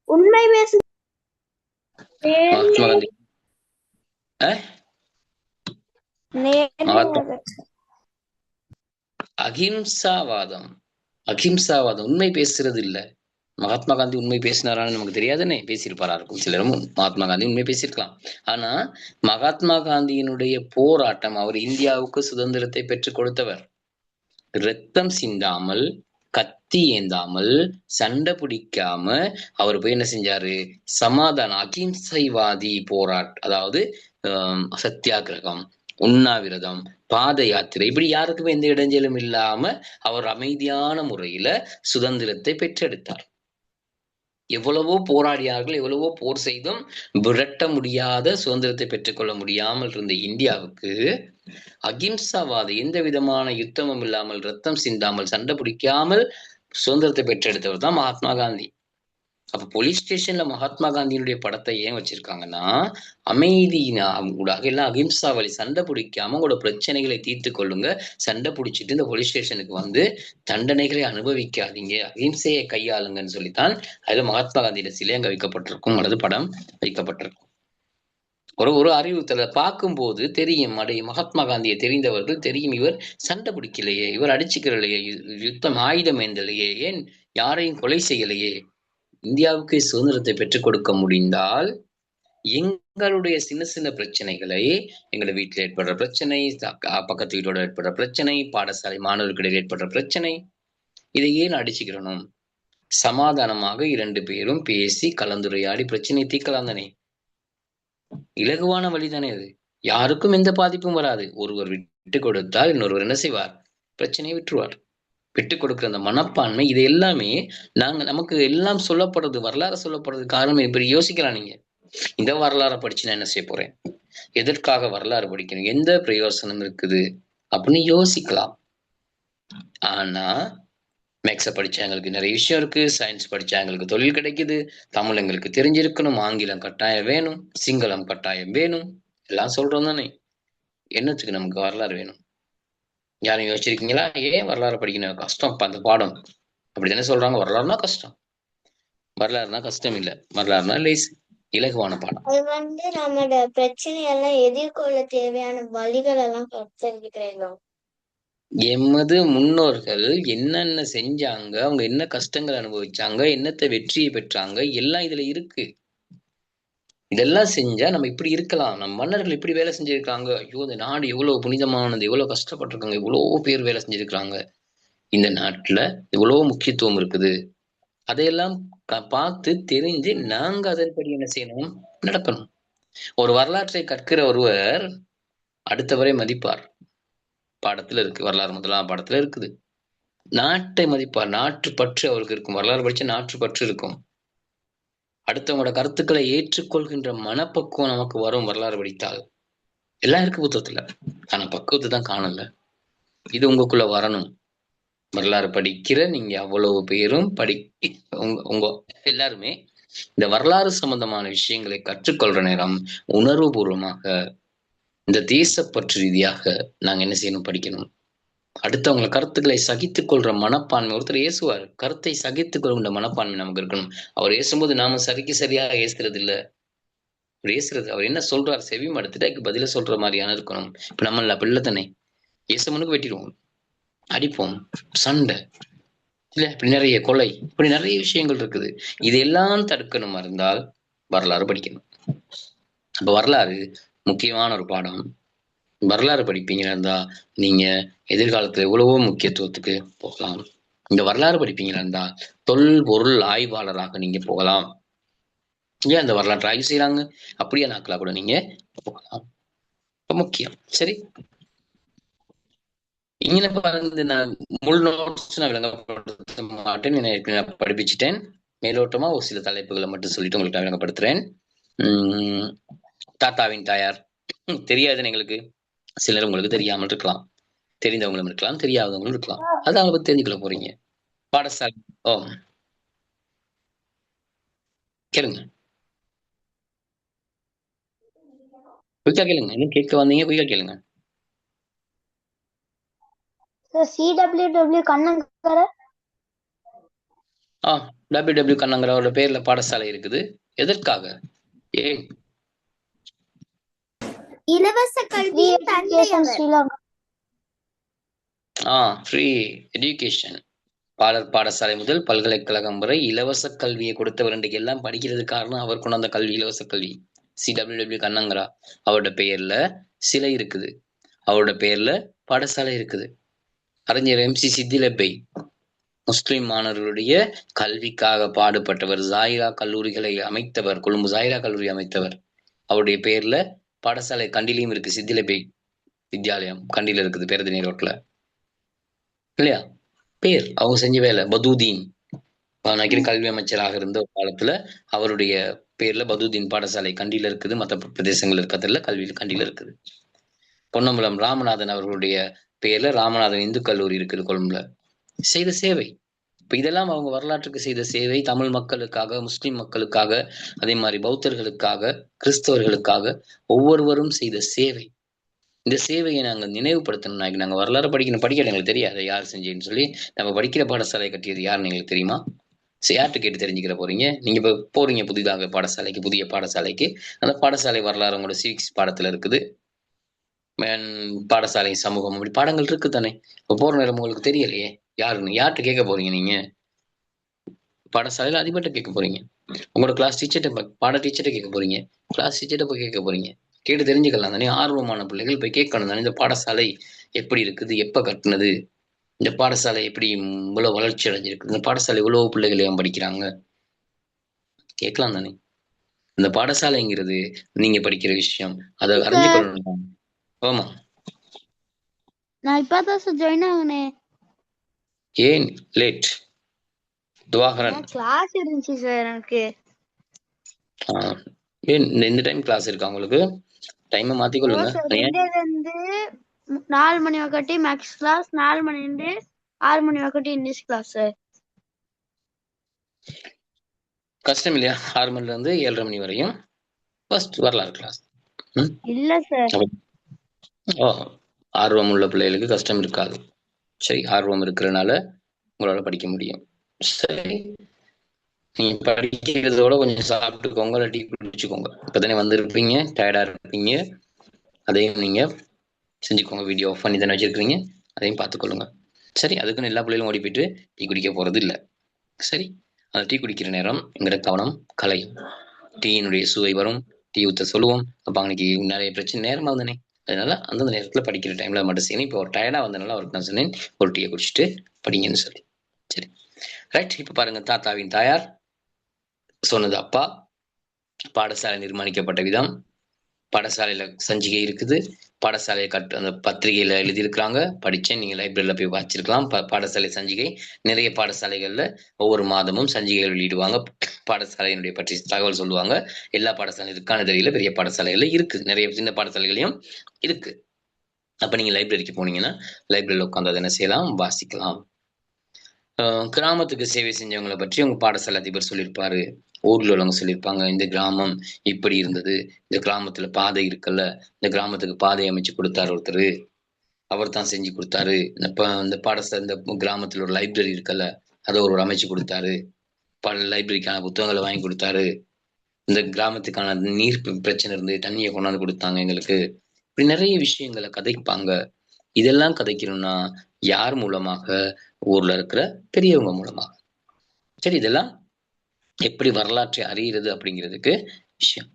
உண்மை பேசு. மகாத்மா காந்தி அகிம்சாவாதம் உண்மை பேசுறது இல்ல. மகாத்மா காந்தி உண்மை பேசினாரான்னு நமக்கு தெரியாதுன்னு பேசியிருப்பாரா இருக்கும். சிலரும் மகாத்மா காந்தி உண்மை பேசியிருக்கலாம். ஆனா மகாத்மா காந்தியினுடைய போராட்டம், அவர் இந்தியாவுக்கு சுதந்திரத்தை பெற்றுக் கொடுத்தவர். ரத்தம் சிந்தாமல், கத்தி ஏந்தாமல், சண்டை பிடிக்காம அவர் போய் என்ன செஞ்சாரு? சமாதான அகிம்சைவாதி அதாவது சத்தியாகிரகம், உண்ணாவிரதம், பாத யாத்திரை, இப்படி யாருக்குமே எந்த இடைஞ்சலும் இல்லாம அவர் அமைதியான முறையில சுதந்திரத்தை பெற்றெடுத்தார். எவ்வளவோ போராடியார்கள், எவ்வளவோ போர் செய்தும் விரட்ட முடியாத, சுதந்திரத்தை பெற்றுக்கொள்ள முடியாமல் இருந்த இந்தியாவுக்கு அகிம்சாவாத, எந்த விதமான யுத்தமும் இல்லாமல், ரத்தம் சிந்தாமல், சண்டை பிடிக்காமல் சுதந்திரத்தை பெற்றெடுத்தவர் தான் மகாத்மா காந்தி. அப்ப போலீஸ் ஸ்டேஷன்ல மகாத்மா காந்தியினுடைய படத்தை ஏன் வச்சிருக்காங்கன்னா, ஊடாக எல்லாம் அகிம்சா வழி, சண்டை பிடிக்காம உங்களோட பிரச்சனைகளை தீர்த்து கொள்ளுங்க, சண்டை பிடிச்சிட்டு இந்த போலீஸ் ஸ்டேஷனுக்கு வந்து தண்டனைகளை அனுபவிக்காதீங்க, அகிம்சையை கையாளுங்கன்னு சொல்லித்தான் அதுல மகாத்மா காந்தியோட சிலை அங்க வைக்கப்பட்டிருக்கும், அல்லது படம் வைக்கப்பட்டிருக்கும். ஒரு அறிவுறுத்தலை பார்க்கும்போது தெரியும், மகாத்மா காந்தியை தெரிந்தவர்கள் தெரியும், இவர் சண்டை பிடிக்கலையே, இவர் அடிச்சுக்கிறலையே, யுத்தம் ஆயுதம் ஏந்தலையே, ஏன் யாரையும் கொலை செய்யலையே, இந்தியாவுக்கு சுதந்திரத்தை பெற்றுக் கொடுக்க முடிந்தால் எங்களுடைய சின்ன சின்ன பிரச்சனைகளை, எங்களை வீட்டில் ஏற்படுற பிரச்சனை, பக்கத்து வீட்டோட ஏற்படுற பிரச்சனை, பாடசாலை மாணவர்களிடையே ஏற்படுற பிரச்சனை, இதை ஏன் அடிச்சுக்கிறணும்? சமாதானமாக 2 பேரும் பேசி கலந்துரையாடி பிரச்சனை தீர்க்கலாம் தானே. இலகுவான வழிதானே அது. யாருக்கும் எந்த பாதிப்பும் வராது. ஒருவர் விட்டு கொடுத்தால் இன்னொருவர் என்ன செய்வார்? பிரச்சனையை விட்டுருவார். விட்டு கொடுக்குற அந்த மனப்பான்மை, இது எல்லாமே நமக்கு எல்லாம் சொல்லப்படுறது, வரலாறு சொல்லப்படுறது காரணம். இப்படி யோசிக்கலாம். நீங்க இந்த வரலாறை படிச்சு நான் என்ன செய்ய போறேன், எதற்காக வரலாறு படிக்கணும், எந்த பிரயோசனம் இருக்குது அப்படின்னு யோசிக்கலாம். ஆனா மேக்ஸ படிச்சா எங்களுக்கு நிறைய விஷயம் இருக்கு, சயின்ஸ் படிச்சா எங்களுக்கு தொழில் கிடைக்குது, தமிழ் எங்களுக்கு தெரிஞ்சிருக்கணும், ஆங்கிலம் கட்டாயம் வேணும், சிங்களம் கட்டாயம் வேணும், எல்லாம் சொல்றோம் தானே. என்னத்துக்கு நமக்கு வரலாறு வேணும்? யாரும் யோசிச்சிருக்கீங்களா? ஏன் வரலாறு படிக்கணும்? கஷ்டம் அந்த பாடம், அப்படித்தானே சொல்றாங்க. வரலாறுனா கஷ்டம், வரலாறுனா கஷ்டம் இல்ல, வரலாறுனா லேஸ், இலகுவான பாடம். அது நம்மளோட பிரச்சனையெல்லாம் எதிர்கொள்ள தேவையான வழிகள் எல்லாம் தெரிஞ்சுக்கிறோம். எமது முன்னோர்கள் என்னென்ன செஞ்சாங்க, அவங்க என்ன கஷ்டங்கள் அனுபவிச்சாங்க, என்னத்தை வெற்றியை பெற்றாங்க, எல்லாம் இதுல இருக்கு. இதெல்லாம் செஞ்சா நம்ம இப்படி இருக்கலாம். நம்ம மன்னர்கள் இப்படி வேலை செஞ்சிருக்காங்க, ஐயோ இந்த நாடு எவ்வளவு புனிதமானது, எவ்வளவு கஷ்டப்பட்டிருக்காங்க, இவ்வளவு பேர் வேலை செஞ்சிருக்காங்க, இந்த நாட்டுல இவ்வளவு முக்கியத்துவம் இருக்குது, அதையெல்லாம் பார்த்து தெரிஞ்சு நாங்க அதன்படி என்ன செய்யணும், நடக்கணும். ஒரு வரலாற்றை கற்கிற ஒருவர் அடுத்தவரை மதிப்பார். பாடத்துல இருக்கு, வரலாறு முதலாம் பாடத்துல இருக்குது. நாட்டை மதிப்பார், நாட்டு பற்று அவருக்கு இருக்கும். வரலாறு படிச்ச நாட்டு பற்று இருக்கும். அடுத்தவங்களோட கருத்துக்களை ஏற்றுக்கொள்கின்ற மனப்பக்குவம் நமக்கு வரும் வரலாறு படித்தால். எல்லாம் இருக்கு புத்தகத்துல, ஆனா பக்குவத்தை தான் காணல. இது உங்களுக்குள்ள வரணும். வரலாறு படிக்கிற நீங்க அவ்வளவு பேரும் உங்க எல்லாருமே இந்த வரலாறு சம்பந்தமான விஷயங்களை கற்றுக்கொள்ற நேரம் உணர்வு பூர்வமாக, இந்த தேசப்பற்று ரீதியாக நாங்க என்ன செய்யணும், படிக்கணும். அடுத்தவங்களை கருத்துக்களை சகித்துக் கொள்ற மனப்பான்மை. ஒருத்தர் ஏசுவார், கருத்தை சகித்துக் கொள்கின்ற மனப்பான்மை நமக்கு இருக்கணும். அவர் ஏசும்போது நாம சரியாக ஏசுறது இல்ல, அவர் ஏசுறது, அவர் என்ன சொல்றார் செவி மடுத்துட்டு அதுக்கு பதில சொல்ற மாதிரியான இருக்கணும். இப்ப நம்மள பிள்ளை தானே, ஏசமனுக்கு வெட்டிடுவோம், அடிப்போம், சண்டை இல்ல, இப்படி நிறைய கொலை, இப்படி நிறைய விஷயங்கள் இருக்குது. இதெல்லாம் தடுக்கணுமா இருந்தால் வரலாறு படிக்கணும். அப்ப வரலாறு முக்கியமான ஒரு பாடம். வரலாறு படிப்பீங்களா இருந்தா நீங்க எதிர்காலத்துல எவ்வளவோ முக்கியத்துவத்துக்கு போகலாம். இந்த வரலாறு படிப்பீங்களா இருந்தா தொல்பொருள் ஆய்வாளராக நீங்க போகலாம். ஏன் அந்த வரலாற்று ஆய்வு செய்யறாங்க, அப்படியே நாட்களா கூட நீங்க போகலாம். முக்கியம். சரி, இங்க பாருங்க, நான் முழு நோட்ஸ் நான் விளங்கப்படுத்த மாட்டேன். நான் படிப்பிச்சிட்டேன். மேலோட்டமா ஒரு சில தலைப்புகளை மட்டும் சொல்லிட்டு உங்களுக்கு நான் விளங்கப்படுத்துறேன். தாத்தாவின் தாயார் தெரியாதுன்னு எங்களுக்கு, சிலர் உங்களுக்கு தெரியாமல் இருக்கலாம், தெரிந்தவங்களும் இருக்கலாம், தெரியாதவங்களும் இருக்கலாம். அது அவங்களை பத்தி தெரிஞ்சுக்கொள்ள போறீங்க. பாடசாலை கேளுங்க, குயிக்கா கேளுங்க. என்ன கேட்க வந்தீங்க? குயிக்கா கேளுங்க. CWW கண்ணங்கர WW கண்ணங்கரோட பேர்ல பாடசாலை இருக்குது. எதற்காக? ஏன்? இலவச கல்வியின் தந்தை அவர். Free education. பாடசாலை முதல் பல்கலைக்கழகம் வரை இலவச கல்வியை கொடுத்தவர். இன்றைக்கு எல்லாம் படிக்கிறது காரணம் அவர் கொண்டு அந்த கல்வி, இலவச கல்வி. CWW கண்ணங்கரா அவரோட பெயர்ல சிலை இருக்குது, அவரோட பெயர்ல பாடசாலை இருக்குது. அறிஞர் MC சித்திலப்பை முஸ்லிம் மாணவர்களுடைய கல்விக்காக பாடுபட்டவர். ஜாயிரா கல்லூரிகளை அமைத்தவர், கொழும்பு ஜாயிரா கல்லூரி அமைத்தவர். அவருடைய பெயர்ல பாடசாலை கண்டிலையும் இருக்கு. சித்திலப்பை வித்யாலயம் கண்டில இருக்குது, பேரதினி ரோட்ல, இல்லையா? பேர் அவங்க செஞ்ச வேலை. பதுதீன் கல்வி அமைச்சராக இருந்த ஒரு காலத்துல அவருடைய பேர்ல பதுதீன் பாடசாலை கண்டில இருக்குது. மற்ற பிரதேசங்கள் இருக்கிறதுல கல்வி கண்டில இருக்குது. பொன்னம்பலம் ராமநாதன் அவர்களுடைய பேர்ல ராமநாதன் இந்து கல்லூரி இருக்குது கொழும்புல. செய்த சேவை. இப்ப இதெல்லாம் அவங்க வரலாற்றுக்கு செய்த சேவை. தமிழ் மக்களுக்காக, முஸ்லிம் மக்களுக்காக, அதே மாதிரி பௌத்தர்களுக்காக, கிறிஸ்தவர்களுக்காக ஒவ்வொருவரும் செய்த சேவை. இந்த சேவையை நாங்க நினைவுபடுத்தணும். நாங்க வரலாறு படிக்கல எங்களுக்கு தெரியாது யார் செஞ்சேன்னு சொல்லி. நம்ம படிக்கிற பாடசாலை கட்டியது யாருன்னு எங்களுக்கு தெரியுமா? யார்கிட்ட கேட்டு தெரிஞ்சுக்கிற போறீங்க? நீங்க இப்ப போறீங்க புதிதாக பாடசாலைக்கு, புதிய பாடசாலைக்கு. அந்த பாடசாலை வரலாறு உங்களோட சிவிக்ஸ் பாடத்துல இருக்குது. பாடசாலை சமூகம் அப்படி பாடங்கள் இருக்கு தானே. இப்ப போற நேரம் உங்களுக்கு தெரியலையே யாருன்னு, யார்கிட்ட கேட்க போறீங்க? நீங்க பாடசாலையில அதிபர்கிட்ட கேட்க போறீங்க, உங்களோட கிளாஸ் டீச்சர்கிட்ட, பாட டீச்சர்கிட்ட கேட்க போறீங்க, கிளாஸ் டீச்சர்கிட்ட போய் கேட்க போறீங்க. கேட்டு தெரிஞ்சுக்கலாம் தானே. ஆர்வமான பிள்ளைகள் போய் கேட்கணும் தானே. இந்த பாடசாலை எப்படி இருக்குது, எப்ப கட்டினது, இந்த பாடசாலை எப்படி இவ்வளவு வளர்ச்சி அடைஞ்சிருக்கு, இந்த பாடசாலை இவ்வளவு பிள்ளைகள் ஏன் படிக்கிறாங்க, கேட்கலாம் தானே. இந்த பாடசாலைங்கிறது நீங்க படிக்கிற விஷயம், அதை அறிஞ்சுக்கணும். ஆமா, நான் இப்பதான் சார் ஜாயின் ஆகுனேன். ஏன் லேட்? துவாகரன் கிளாஸ் இருந்துச்சு சார் எனக்கு. ஏன் இந்த டைம் கிளாஸ் இருக்கா உங்களுக்கு? டைமை மாத்திக்கொள்ளுங்க. 4 மணி வரைக்கும் மேக்ஸ் கிளாஸ், 4 மணி இருந்து 6 மணி வரைக்கும் இங்கிலீஷ் கிளாஸ். கஷ்டம் இல்லையா? 6 மணில இருந்து 7:30 மணி வரையும் ஃபர்ஸ்ட் வரலாறு கிளாஸ். இல்ல சார். ஆர்வம் உள்ள பிள்ளைகளுக்கு கஷ்டம் இருக்காது. சரி, ஆர்வம் இருக்கிறதுனால உங்களால படிக்க முடியும். சரி, நீங்க படிக்கிறதோட கொஞ்சம் சாப்பிட்டுக்கோங்க, டீ குடிச்சுக்கோங்க. இப்பதானே வந்திருப்பீங்க, டயர்டா இருப்பீங்க. அதையும் நீங்க செஞ்சுக்கோங்க. வீடியோ ஆஃப் பண்ணி தானே வச்சிருக்கீங்க, அதையும் பார்த்துக்கொள்ளுங்க. சரி, அதுக்குன்னு எல்லா பிள்ளைகளும் ஓடி போயிட்டு டீ குடிக்க போறது இல்லை. சரி, அந்த டீ குடிக்கிற நேரம் எங்கிட்ட கவனம் கலையும். டீயினுடைய சுவை வரும், டீ ஊத்த சொல்லுவோம். அப்ப அன்னைக்கு நிறைய பிரச்சனை நேரமா வந்தனே, அதனால அந்தந்த நேரத்துல படிக்கிற டைம்ல மட்டும் செய்யணும். இப்போ ஒரு டயர்டா வந்தனால அவருக்கு நான் சொன்னேன், ஒரு டீயை குடிச்சிட்டு படிங்கன்னு சொல்லி. சரி, ரைட். இப்ப பாருங்க, தாத்தாவின் தாயார் சொன்னது அப்பா. பாடசாலை நிர்மாணிக்கப்பட்ட விதம், பாடசாலையில சஞ்சிகை இருக்குது, பாடசாலையை அந்த பத்திரிகையில எழுதியிருக்கிறாங்க, படிச்சேன். நீங்க லைப்ரரியில போய் வாசிச்சிருக்கலாம். பாடசாலை சஞ்சிகை நிறைய பாடசாலைகள்ல ஒவ்வொரு மாதமும் சஞ்சிகைகள் வெளியிடுவாங்க. பாடசாலையினுடைய பற்றி தகவல் சொல்லுவாங்க. எல்லா பாடசாலை இருக்கான்னு தெரியல, பெரிய பாடசாலைகள்ல இருக்கு, நிறைய சின்ன பாடசாலைகளையும் இருக்கு. அப்ப நீங்க லைப்ரரிக்கு போனீங்கன்னா லைப்ரரியில உட்காந்து அதை என்ன செய்யலாம், வாசிக்கலாம். கிராமத்துக்கு சேவை செஞ்சவங்களை பற்றி உங்க பாடசாலை அதிபர் சொல்லியிருப்பாரு, ஊர்ல உள்ளவங்க சொல்லியிருப்பாங்க. இந்த கிராமம் இப்படி இருந்தது, இந்த கிராமத்துல பாதை இருக்குல்ல, இந்த கிராமத்துக்கு பாதை அமைச்சு கொடுத்தாரு ஒருத்தர், அவர் தான் செஞ்சு கொடுத்தாரு. இந்த பாடசாலை, இந்த கிராமத்துல ஒரு லைப்ரரி இருக்குல்ல, அதை ஒரு அமைச்சு கொடுத்தாரு, பல லைப்ரரிக்கான புத்தகங்களை வாங்கி கொடுத்தாரு, இந்த கிராமத்துக்கான நீர் பிரச்சனை இருந்து தண்ணியை கொண்டாந்து கொடுத்தாங்க எங்களுக்கு. இப்படி நிறைய விஷயங்களை கதைப்பாங்க. இதெல்லாம் கதைக்கணும்னா யார் மூலமாக? ஊர்ல இருக்கிற பெரியவங்க மூலமாக. சரி, இதெல்லாம் எப்படி வரலாற்றை அறிகிறது அப்படிங்கிறதுக்கு விஷயம்.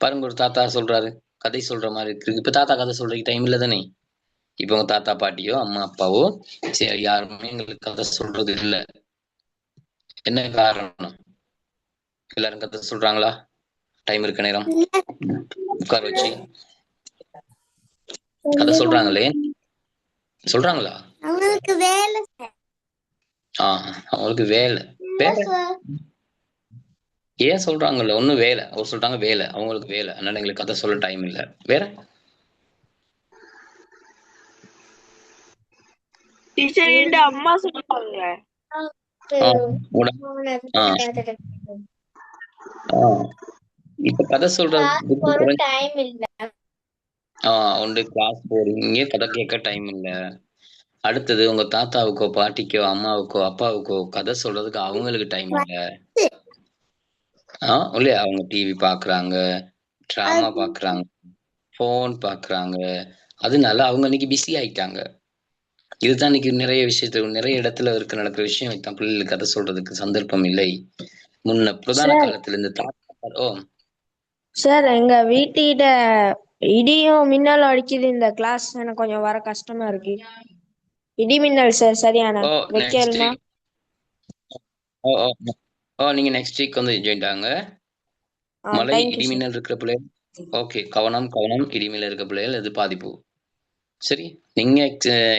பாருங்க, ஒரு தாத்தா சொல்றாரு, கதை சொல்ற மாதிரி இருக்கு. இப்ப தாத்தா கதை சொல்றதுக்கு டைம் இல்லை தானே. இப்ப உங்க தாத்தா பாட்டியோ அம்மா அப்பாவோ யாருமே எங்களுக்கு கதை சொல்றது இல்லை. என்ன காரணம்? எல்லாரும் கதை சொல்றாங்களா? டைம் இருக்க நேரம் உட்கார வச்சு கதை சொல்றாங்களே, சொல்றாங்களா? அவங்களுக்கு வேலை அவங்களுக்கு வேலை. வேற ஏன் சொல்றாங்கல்ல, ஒன்னும் வேலை. அவர் சொல்றாங்க வேலை, அவங்களுக்கு வேலை, அதனால எங்களுக்கு கதை சொல்ல டைம் இல்ல. வேற டீச்சர் என் அம்மா சொல்லுவாங்க. இப்ப கதை சொல்றதுக்கு டைம் இல்ல. ஒன்று கிளாஸ் போறீங்க, கதை கேட்க டைம் இல்ல. அடுத்தது உங்க தாத்தாவுக்கோ பாட்டிக்கோ அம்மாவுக்கோ அப்பாவுக்கோ கதை சொல்றதுக்கு அவங்களுக்கு டைம் இல்ல. இல்லையா? அவங்க டிவி பாக்குறாங்க, டிராமா பாக்குறாங்க, போன் பாக்குறாங்க. அதனால அவங்க இன்னைக்கு பிஸி ஆயிட்டாங்க. இதுதான் இன்னைக்கு நிறைய இடத்துல நடக்கிற விஷயம். இதுதான் பிள்ளைகளுக்கு கதை சொல்றதுக்கு சந்தர்ப்பம் இல்லை. முன்ன பிரதான காலத்துல இந்த தாத்தா சார் எங்க வீட்டுக்கிட்ட இடியும் மின்னலும் அடிக்குது. இந்த கிளாஸ் எனக்கு கொஞ்சம் வர கஷ்டமா இருக்கு. இடி மின்னல் சார் சரியான வைக்கலுமா? நீங்க நெக்ஸ்ட் வீக் வந்து ஜாயின் ஆங்க. மழை இடிமின்னல் இருக்கிற பிள்ளைகள் ஓகே, கவனம் இடிமின்னல் இருக்கிற பிள்ளைகள் அது பாதிப்பு. சரி, நீங்க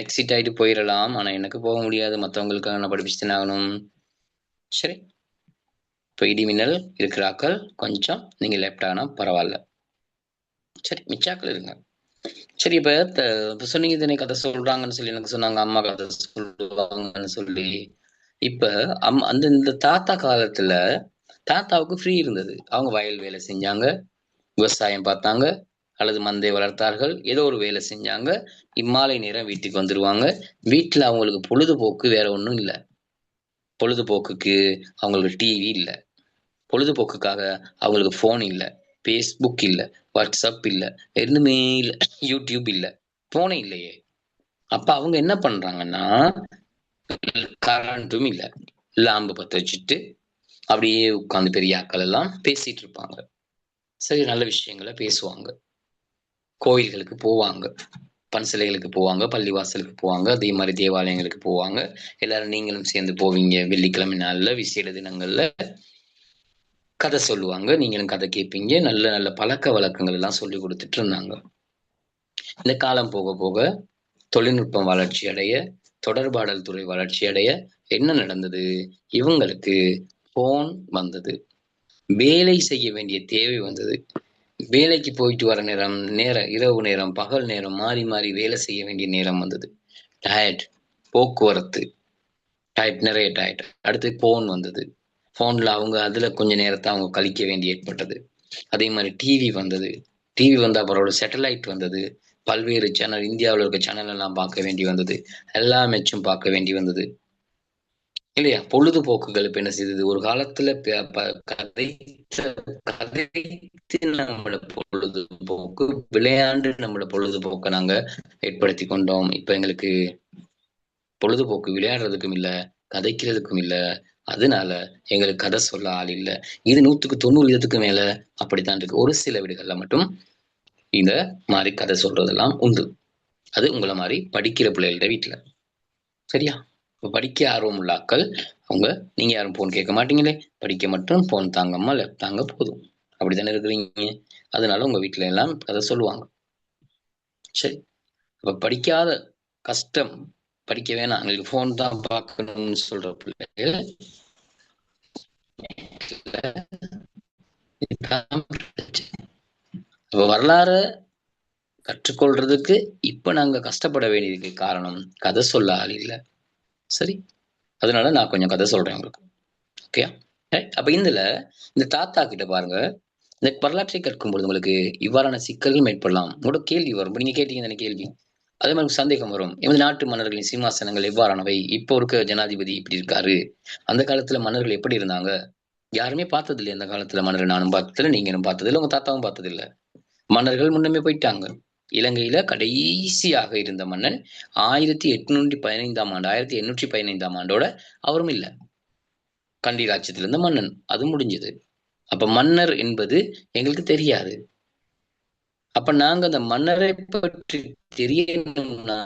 எக்ஸிட் ஆயிட்டு போயிடலாம், ஆனா எனக்கு போக முடியாது, மற்றவங்களுக்கு நான் படிச்சுதான் ஆகணும். சரி, இப்போ இடிமின்னல் இருக்கிறாக்கள் கொஞ்சம் நீங்க லெஃப்ட் ஆனா பரவாயில்ல. சரி, மிச்சாக்கள் இருங்க. சரி, இப்ப சொன்னீங்க தானே கதை சொல்றாங்கன்னு சொல்லி எனக்கு சொன்னாங்க, அம்மா கதை சொல்லுவாங்கன்னு சொல்லி. இப்ப அந்த இந்த தாத்தா காலத்துல தாத்தாவுக்கு ஃப்ரீ இருந்தது. அவங்க வயல் வேலை செஞ்சாங்க, விவசாயம் பார்த்தாங்க, அல்லது மந்தை வளர்த்தார்கள், ஏதோ ஒரு வேலை செஞ்சாங்க. இம்மாலை நேரம் வீட்டுக்கு வந்துருவாங்க. வீட்டுல அவங்களுக்கு பொழுதுபோக்கு வேற ஒண்ணும் இல்லை. பொழுதுபோக்குக்கு அவங்களுக்கு டிவி இல்லை, பொழுதுபோக்குக்காக அவங்களுக்கு போன் இல்லை, பேஸ்புக் இல்லை, வாட்ஸ்அப் இல்லை, எதுவுமே இல்லை, யூடியூப் இல்லை, போனே இல்லையே. அப்ப அவங்க என்ன பண்றாங்கன்னா, கரண்ட்டும் இல்லை, லாம்பு பத்த வச்சுட்டு அப்படியே உட்கார்ந்து பெரிய ஆட்கள் எல்லாம் பேசிட்டு இருப்பாங்க. சரி, நல்ல விஷயங்களை பேசுவாங்க, கோயில்களுக்கு போவாங்க, பன்சிலைகளுக்கு போவாங்க, பள்ளிவாசலுக்கு போவாங்க, அதே மாதிரி தேவாலயங்களுக்கு போவாங்க. எல்லாரும் நீங்களும் சேர்ந்து போவீங்க. வெள்ளிக்கிழமை நாள்ல விசேட தினங்கள்ல கதை சொல்லுவாங்க, நீங்களும் கதை கேட்பீங்க. நல்ல நல்ல பழக்க வழக்கங்கள் எல்லாம் சொல்லி கொடுத்துட்டு இருந்தாங்க. இந்த காலம் போக போக தொழில்நுட்பம் வளர்ச்சி அடைய, தொடர்பாடல் துறை வளர்ச்சி அடைய என்ன நடந்தது? இவங்களுக்கு போன் வந்தது, வேலை செய்ய வேண்டிய தேவை வந்தது. வேலைக்கு போயிட்டு வர இரவு நேரம், பகல் நேரம் மாறி மாறி வேலை செய்ய வேண்டிய நேரம் வந்தது. டயர்ட், போக்குவரத்து நிறைய டயர்ட். அடுத்து போன் வந்தது. போன்ல அவங்க அதுல கொஞ்ச நேரத்தை அவங்க கழிக்க வேண்டி ஏற்பட்டது. அதே மாதிரி டிவி வந்தது. டிவி வந்த அப்புறம் சேட்டலைட் வந்தது. பல்வேறு சேனல், இந்தியாவில் இருக்க சேனல் எல்லாம் பார்க்க வேண்டி வந்தது. எல்லா மேட்சும் பார்க்க வேண்டி வந்தது இல்லையா? பொழுதுபோக்குகள் இப்ப என்ன செய்தது? ஒரு காலத்துல கதைத்து நம்மள பொழுதுபோக்கு, விளையாண்டு நம்மள பொழுதுபோக்க நாங்க ஏற்படுத்தி கொண்டோம். இப்ப எங்களுக்கு பொழுதுபோக்கு விளையாடுறதுக்கும் இல்ல, கதைக்கிறதுக்கும் இல்ல. அதனால எங்களுக்கு கதை சொல்ல ஆள் இல்ல. இது 100% மேல அப்படித்தான் இருக்கு. ஒரு சில வீடுகள்ல மட்டும் இந்த மாதிரி கதை சொல்றதெல்லாம் உண்டு. அது உங்களை மாதிரி படிக்கிற பிள்ளைகளோட வீட்டுல. சரியா? படிக்க ஆர்வம் உள்ள ஆக்கள் அவங்க, நீங்க யாரும் போன் கேட்க மாட்டீங்களே, படிக்க மட்டும் போன் தாங்கம்மா, தாங்க போதும், அப்படித்தானே இருக்கிறீங்க. அதனால உங்க வீட்டுல எல்லாம் கதை சொல்லுவாங்க. சரி, அப்ப படிக்காத கஷ்டம், படிக்க வேணாம், எங்களுக்கு போன் தான் பார்க்கணும்னு சொல்ற பிள்ளைகள் வரலாறு கற்றுக்கொள்றதுக்கு இப்ப நாங்க கஷ்டப்பட வேண்டியதுக்கு காரணம் கதை சொல்ல ஆள் இல்லை. சரி, அதனால நான் கொஞ்சம் கதை சொல்றேன் உங்களுக்கு. ஓகே, அப்ப இந்த தாத்தா கிட்ட பாருங்க, இந்த வரலாற்றை கற்கும்போது உங்களுக்கு இவ்வாறான சிக்கல்கள் மேற்படலாம். உங்களோட கேள்வி வரும். நீங்க கேட்டீங்க தானே கேள்வி, அதே மாதிரி சந்தேகம் வரும். எமது நாட்டு மன்னர்களின் சிம்மாசனங்கள் எவ்வாறானவை, இப்போ இருக்க ஜனாதிபதி இப்படி இருக்காரு, அந்த காலத்துல மன்னர்கள் எப்படி இருந்தாங்க, யாருமே பார்த்தது இல்லை. அந்த காலத்துல மன்னர் நானும் பார்த்ததில்லை, நீங்களும் பார்த்ததில்லை, உங்க தாத்தாவும் பார்த்ததில்லை. மன்னர்கள் முன்னமே போயிட்டாங்க. இலங்கையில கடைசியாக இருந்த மன்னன் 1815 ஆண்டோட அவரும் இல்லை. கண்டி ராஜ்யத்தில் இருந்த மன்னன், அது முடிஞ்சது. அப்ப மன்னர் என்பது எங்களுக்கு தெரியாது. அப்ப நாங்க அந்த மன்னரை பற்றி தெரியணும்னா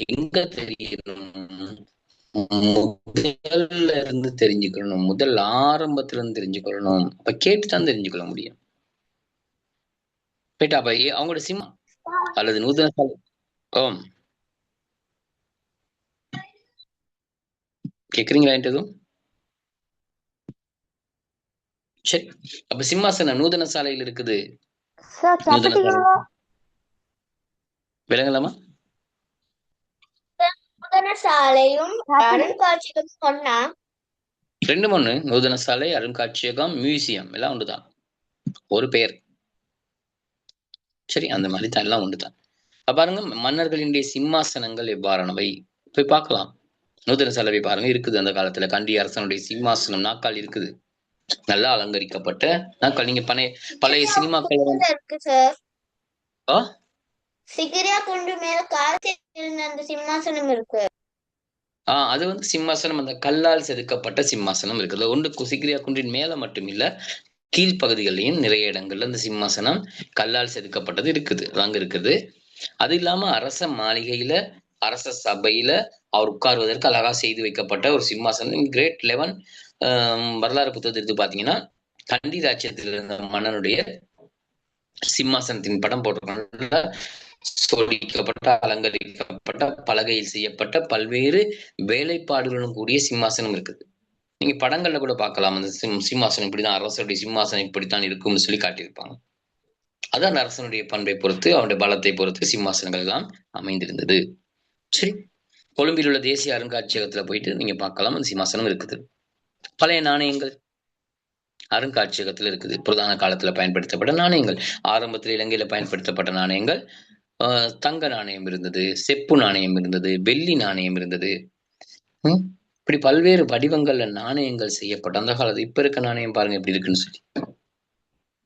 எங்க தெரியணும்? முதல்ல இருந்து தெரிஞ்சுக்கணும், முதல் ஆரம்பத்துல இருந்து தெரிஞ்சுக்கொள்ளணும். அப்ப கேட்டுதான் தெரிஞ்சுக்கொள்ள முடியும். அப்ப அவங்களோட சிம்மா அல்லது நூதன கேக்குறீங்களா எதுவும்? சரி, அப்ப சிம்மாசனம் நூதன சாலையில் இருக்குது. நூதன சாலை விளங்கலாமா? நூதன சாலையும் அருங்காட்சியகம் சொன்னா 2 ஒண்ணு. நூதன சாலை, அருங்காட்சியகம், மியூசியம் எல்லாம் ஒன்றுதான், ஒரு பெயர். சரி, அந்த மாதிரி தான், எல்லாம் ஒன்றுதான். பாருங்க, மன்னர்களினுடைய சிம்மாசனங்கள் எவ்வாறானவை போய் பார்க்கலாம். நூதன சாலை பாருங்க, இருக்குது அந்த காலத்துல கண்டி அரசனுடைய சிம்மாசனம் நாக்கால் இருக்குது, நல்லா அலங்கரிக்கப்பட்ட நாக்கால். நீங்க பழைய சினிமாக்கள் இருக்கு சார். ஆ சிகிரியா குன்று மேல காலத்தில் இருந்த அந்த சிம்மாசனம் இருக்கு. அது வந்து சிம்மாசனம், அந்த கல்லால் செதுக்கப்பட்ட சிம்மாசனம் இருக்குது. ஒன்று சிகிரியா குன்றின் மேல மட்டும் இல்ல, கீழ்ப்பகுதிகளையும் நிறைய இடங்கள்ல அந்த சிம்மாசனம் கல்லால் செதுக்கப்பட்டது இருக்குது, அங்க இருக்குது. அது இல்லாம அரச மாளிகையில, அரச சபையில அவர் உட்கார்வதற்கு அழகா செய்து வைக்கப்பட்ட ஒரு சிம்மாசனம். கிரேட் 11 வரலாறு புத்தகத்தை எடுத்து பாத்தீங்கன்னா, கண்டி ராஜ்யத்தில் இருந்த மன்னனுடைய சிம்மாசனத்தின் படம் போட்டிருக்காங்க. சொடிக்கப்பட்ட, அலங்கரிக்கப்பட்ட, பலகையில் செய்யப்பட்ட பல்வேறு வேலைப்பாடுகளுடன் கூடிய சிம்மாசனம் இருக்குது. நீங்க படங்கள்ல கூட பார்க்கலாம், அந்த சிம்மாசனம் இப்படிதான், அரசருடைய சிம்மாசனம் இப்படித்தான் இருக்கும்னு சொல்லி காட்டியிருப்பாங்க. அது அந்த அரசனுடைய பண்பை பொறுத்து, அவனுடைய பலத்தை பொறுத்து சிம்மாசனங்கள் எல்லாம் அமைந்திருந்தது. சரி, கொழும்பில் உள்ள தேசிய அருங்காட்சியகத்துல போயிட்டு நீங்க பார்க்கலாம், அந்த சிம்மாசனம் இருக்குது. பழைய நாணயங்கள் அருங்காட்சியகத்துல இருக்குது. பிரதான காலத்துல பயன்படுத்தப்பட்ட நாணயங்கள், ஆரம்பத்தில் இலங்கையில பயன்படுத்தப்பட்ட நாணயங்கள். தங்க நாணயம் இருந்தது, செப்பு நாணயம் இருந்தது, வெள்ளி நாணயம் இருந்தது. இப்படி பல்வேறு வடிவங்கள்ல நாணயங்கள் செய்யப்பட்ட அந்த காலத்து. இப்ப இருக்க நாணயம் பாருங்க எப்படி இருக்குன்னு சொல்லி.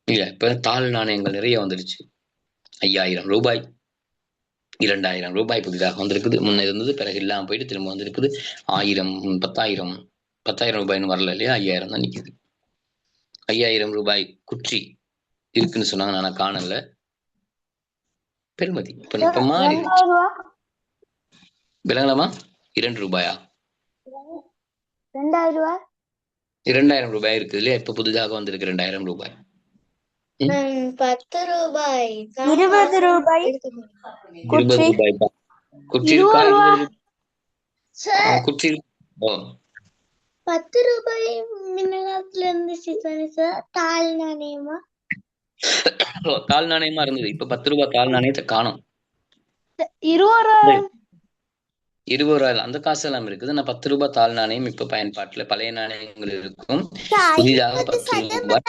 இல்ல, இப்ப தாள் நாணயங்கள் நிறைய வந்துருச்சு. 5000 ரூபாய், 2000 ரூபாய் புதிதாக வந்திருக்குது. முன்ன இருந்தது, பிறகு இல்லாம போயிட்டு திரும்ப வந்திருக்குது. 1000, 10,000 ரூபாய்னு வரல இல்லையா, 5000 தான் நிக்குது. 5000 ரூபாய் குற்றி இருக்குன்னு சொன்னாங்க, நான் காணல. பெருமதி இப்ப மாறி விளங்கலாமா? 2 ரூபாயா? 2000 ரூபாய் இருக்குது இல்லையா, இப்ப புதிதாக வந்திருக்கு 2000 ரூபாய். 10 ரூபாய், 20 ரூபாய் 20 ரூபாய் தான் குற்றி இருக்கா? குற்றி 10 ரூபாய் முன்னகாலத்துல இருந்துச்சு சார். தாள் நாணயமா? தாள் நாணயமா இருந்தது. இப்ப 10 ரூபாய் தாள் நாணயத்தை காணும். 20 ரூபாய் அந்த காசு எல்லாம் இருக்குது. நான் 10 ரூபாய் தாள் நாணயம் இப்ப பயன்பாட்டுல, பழைய நாணயங்கள் இருக்கும். புதிதாக 10 ரூபாய்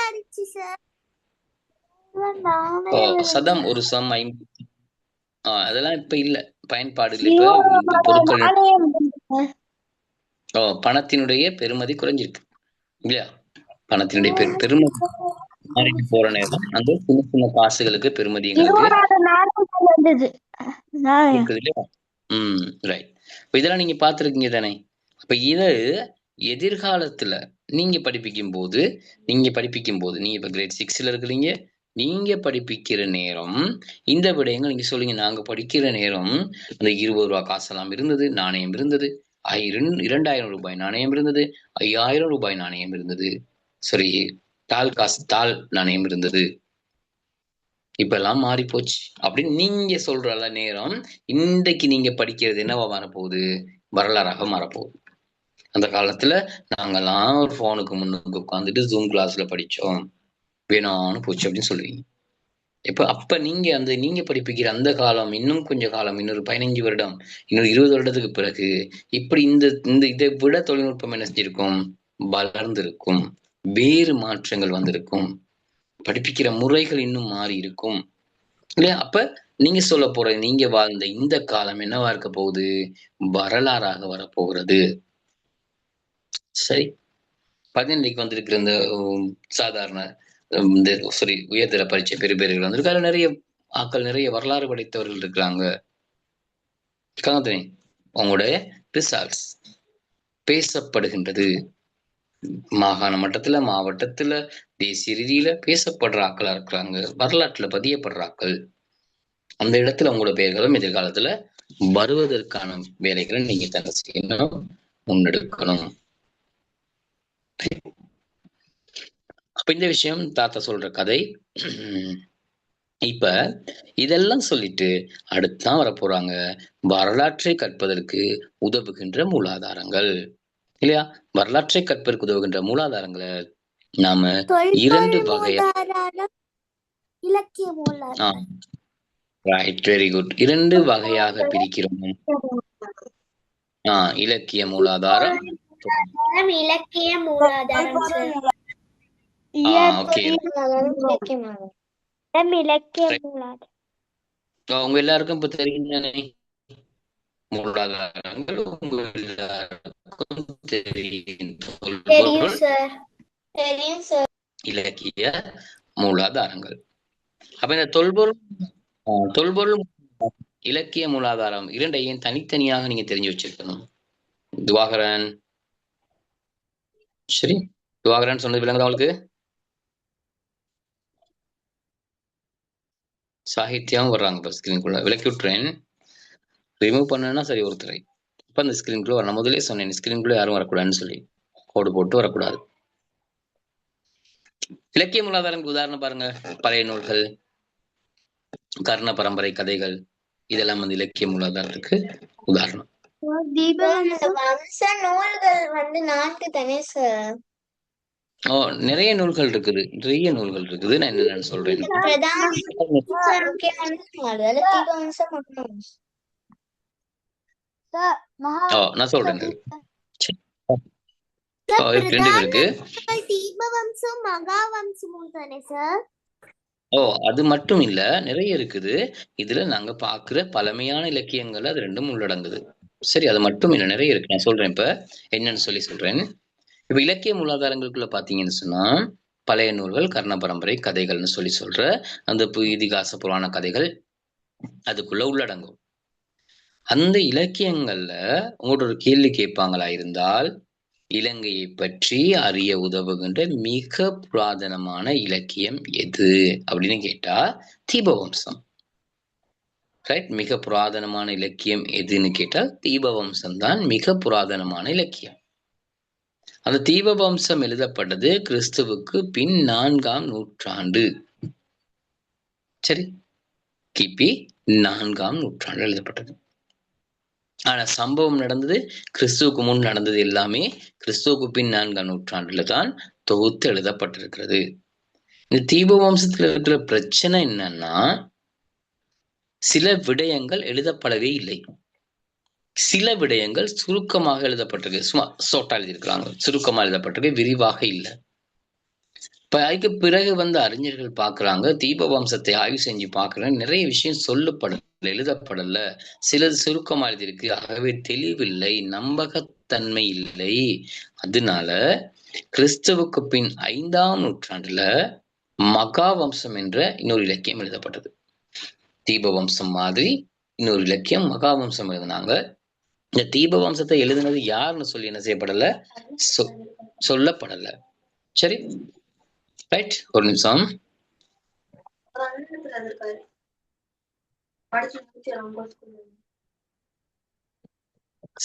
சதம், ஒரு சம் 50. அதெல்லாம் இப்ப இல்ல, பயன்பாடு இல்ல. இப்ப பொருட்கள் பணத்தினுடைய பெருமதி குறைஞ்சிருக்கு இல்லையா? பணத்தினுடைய பெருமதி மாறிட்டு போற நேரம் அந்த சின்ன சின்ன காசுகளுக்கு பெருமதி இருக்குது இல்லையா? ரைட். இப்ப இதெல்லாம் நீங்க பாத்துருக்கீங்க தானே. அப்ப இது எதிர்காலத்துல நீங்க படிப்பிக்கும் போது நீங்க இப்ப கிரேட் 6ல இருக்கிறீங்க, நீங்க படிப்பிக்கிற நேரம் இந்த விடயங்கள் நீங்க சொல்லுங்க. நாங்க படிக்கிற நேரம் அந்த 20 ரூபாய் காசெல்லாம் இருந்தது, நாணயம் இருந்தது, 2000 ரூபாய் நாணயம் இருந்தது, 5000 ரூபாய் நாணயம் இருந்தது. சரி, தாள் நாணயம் இருந்தது. இப்ப எல்லாம் மாறி போச்சு அப்படின்னு நீங்க சொல்ற நேரம், இன்றைக்கு நீங்க படிக்கிறது என்னவா மாறப்போகுது? வரலாறாக மாறப்போகுது. அந்த காலத்துல நாங்கெல்லாம் ஒரு போனுக்கு முன்னுக்கு உட்காந்துட்டு ஜூம் கிளாஸ்ல படிச்சோம், வேணான்னு போச்சு அப்படின்னு சொல்லுவீங்க. அப்ப நீங்க படிப்பிக்கிற அந்த காலம், இன்னும் கொஞ்சம் காலம், இன்னொரு 15 வருடம், இன்னொரு 20 வருடத்துக்கு பிறகு இப்படி இந்த இதை விட தொழில்நுட்பம் என்ன செஞ்சிருக்கும்? வளர்ந்திருக்கும், வேறு மாற்றங்கள் வந்திருக்கும், படிப்பிக்கிற முறைகள் இன்னும் மாறி இருக்கும் இல்லையா? அப்ப நீங்க சொல்ல போற, நீங்க வாழ்ந்த இந்த காலம் என்னவா இருக்க போகுது? வரலாறாக வரப்போகிறது. சரி, 15 வந்திருக்கிற இந்த சாதாரண உயர்தர பரீட்சை பெறுபேறுகள் வந்திருக்கு. அதுல நிறைய ஆக்கள், நிறைய வரலாறு படைத்தவர்கள் இருக்கிறாங்க. உங்களுடைய ரிசல்ட்ஸ் பேசப்படுகின்றது. மாகாண மட்டத்துல, மாவட்டத்துல, தேசிய ரீதியில பேசப்படுற ஆக்களா இருக்கிறாங்க, வரலாற்றுல பதியப்படுற ஆக்கள். அந்த இடத்துல உங்களோட பெயர்களும் எதிர்காலத்துல வருவதற்கான வேலைகளை நீங்க தன்னை செய்யணும், முன்னெடுக்கணும். அப்ப இந்த விஷயம் தாத்தா சொல்ற கதை. இப்ப இதெல்லாம் சொல்லிட்டு அடுத்துதான் வரப்போறாங்க வரலாற்றை கற்பதற்கு உதவுகின்ற மூலாதாரங்கள். இல்லையா? வரலாற்றை கற்பதற்கு உதவுகின்ற மூலாதாரங்களை நாம இரண்டு வகையா இலக்கிய மூலாதாரம் ரைட், வெரி குட். இரண்டு வகையாக பிரிக்கிறோம். இலக்கிய மூலாதாரம், இலக்கிய மூலாதாரம் சார். ஓகே. இலக்கிய மூலாதாரம் உங்க எல்லாருக்கும் இப்ப தெரியும் தானே மூலாதாரங்கள்? உங்க எல்லாருக்கும் தெரியும் இலக்கிய மூலாதாரங்கள். அப்ப இந்த தொல்பொருள் இலக்கிய மூலாதாரம் இரண்டையும் தனித்தனியாக நீங்க தெரிஞ்சு வச்சிருக்கணும். திவாகரன், சரி, திவாகரன் சொன்னது விளங்குதா உங்களுக்கு? சாகித்யாவும் வர்றாங்க இப்ப ஸ்கிரீனுக்குள்ள. விளக்கி விட்டுறேன், ரிமூவ் பண்ணனா சரி ஒருத்தரை. இப்ப அந்த ஸ்கிரீனுக்குள்ள வர, நான் முதலே சொன்னேன் ஸ்கிரீனுக்குள்ள யாரும் வரக்கூடாதுன்னு சொல்லி, கோடு போட்டு வரக்கூடாது. இலக்கிய மூலாதாரங்களுக்கு உதாரணம் பாருங்க. பழைய நூல்கள், கர்ண பரம்பரை கதைகள், இதெல்லாம் வந்து இலக்கிய மூலாதாரத்துக்கு உதாரணம். வம்ச நூல்கள் வந்து 4 தானே சார்? நிறைய நூல்கள் இருக்குது, நிறைய நூல்கள் இருக்குது. நான் என்னன்னு சொல்றேன். நான் சொல்றேன். இருக்கு. அது மட்டும் இல்ல, நிறைய இருக்குது. இதுல நாங்க பாக்குற பழமையான இலக்கியங்கள் அது ரெண்டும் உள்ளடங்குது. சரி, அது மட்டும் இல்ல, நிறைய இருக்கு. நான் சொல்றேன் இப்ப என்னன்னு சொல்றேன். இப்ப இலக்கிய மூலாதாரங்களுக்குள்ள பாத்தீங்கன்னு சொன்னா, பழைய நூல்கள், கர்ண பரம்பரை கதைகள்னு சொல்ற அந்த இதிகாச புராண கதைகள் அதுக்குள்ள உள்ளடங்கும். அந்த இலக்கியங்கள்ல உங்களோட ஒரு கேள்வி கேட்பாங்களா இருந்தால், இலங்கையை பற்றி அறிய உதவுகின்ற மிக புராதனமான இலக்கியம் எது அப்படின்னு கேட்டா தீபவம்சம். ரைட், மிக புராதனமான இலக்கியம் எதுன்னு கேட்டால் தீபவம்சம் தான் மிக புராதனமான இலக்கியம். அந்த தீபவம்சம் எழுதப்பட்டது கிறிஸ்துவுக்கு பின் 4ஆம் நூற்றாண்டு. சரி, கிபி 4ஆம் நூற்றாண்டு எழுதப்பட்டது. ஆனா சம்பவம் நடந்தது கிறிஸ்துவுக்கு முன் நடந்தது எல்லாமே கிறிஸ்துவுக்கு பின் 4ஆம் நூற்றாண்டுல தான் தொகுத்து எழுதப்பட்டிருக்கிறது. இந்த தீபவம்சத்துல இருக்கிற பிரச்சனை என்னன்னா, சில விடயங்கள் எழுதப்படவே இல்லை. சில விடயங்கள் சுருக்கமாக எழுதப்பட்டிருக்கு, சும்மா சோட்டா எழுதியிருக்கிறாங்க, சுருக்கமா எழுதப்பட்டிருக்கு, விரிவாக இல்லை. இப்ப அதுக்கு பிறகு வந்து அறிஞர்கள் பாக்குறாங்க, தீபவம்சத்தை ஆய்வு செஞ்சு பாக்குறாங்க, நிறைய விஷயம் சொல்லப்படல, எழுதப்படல, சிலது சுருக்கமா எழுதியிருக்கு. ஆகவே தெளிவில்லை, நம்பகத்தன்மை இல்லை. அதனால கிறிஸ்துவுக்கு பின் 5ஆம் நூற்றாண்டுல மகாவம்சம் என்ற இன்னொரு இலக்கியம் எழுதப்பட்டது. தீபவம்சம் மாதிரி இன்னொரு இலக்கியம் மகாவம்சம் எழுதினாங்க. இந்த தீபவம்சத்தை எழுதினது யாருன்னு சொல்லி என்ன செய்யப்படல, சொல்லப்படல. சரி, ரைட், ஒரு நிமிஷம்.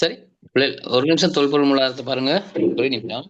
சரி, ஒரு நிமிஷம் தொல்பொருள் மூலாதாரத்தை பாருங்க, ஒரு நிமிஷம்.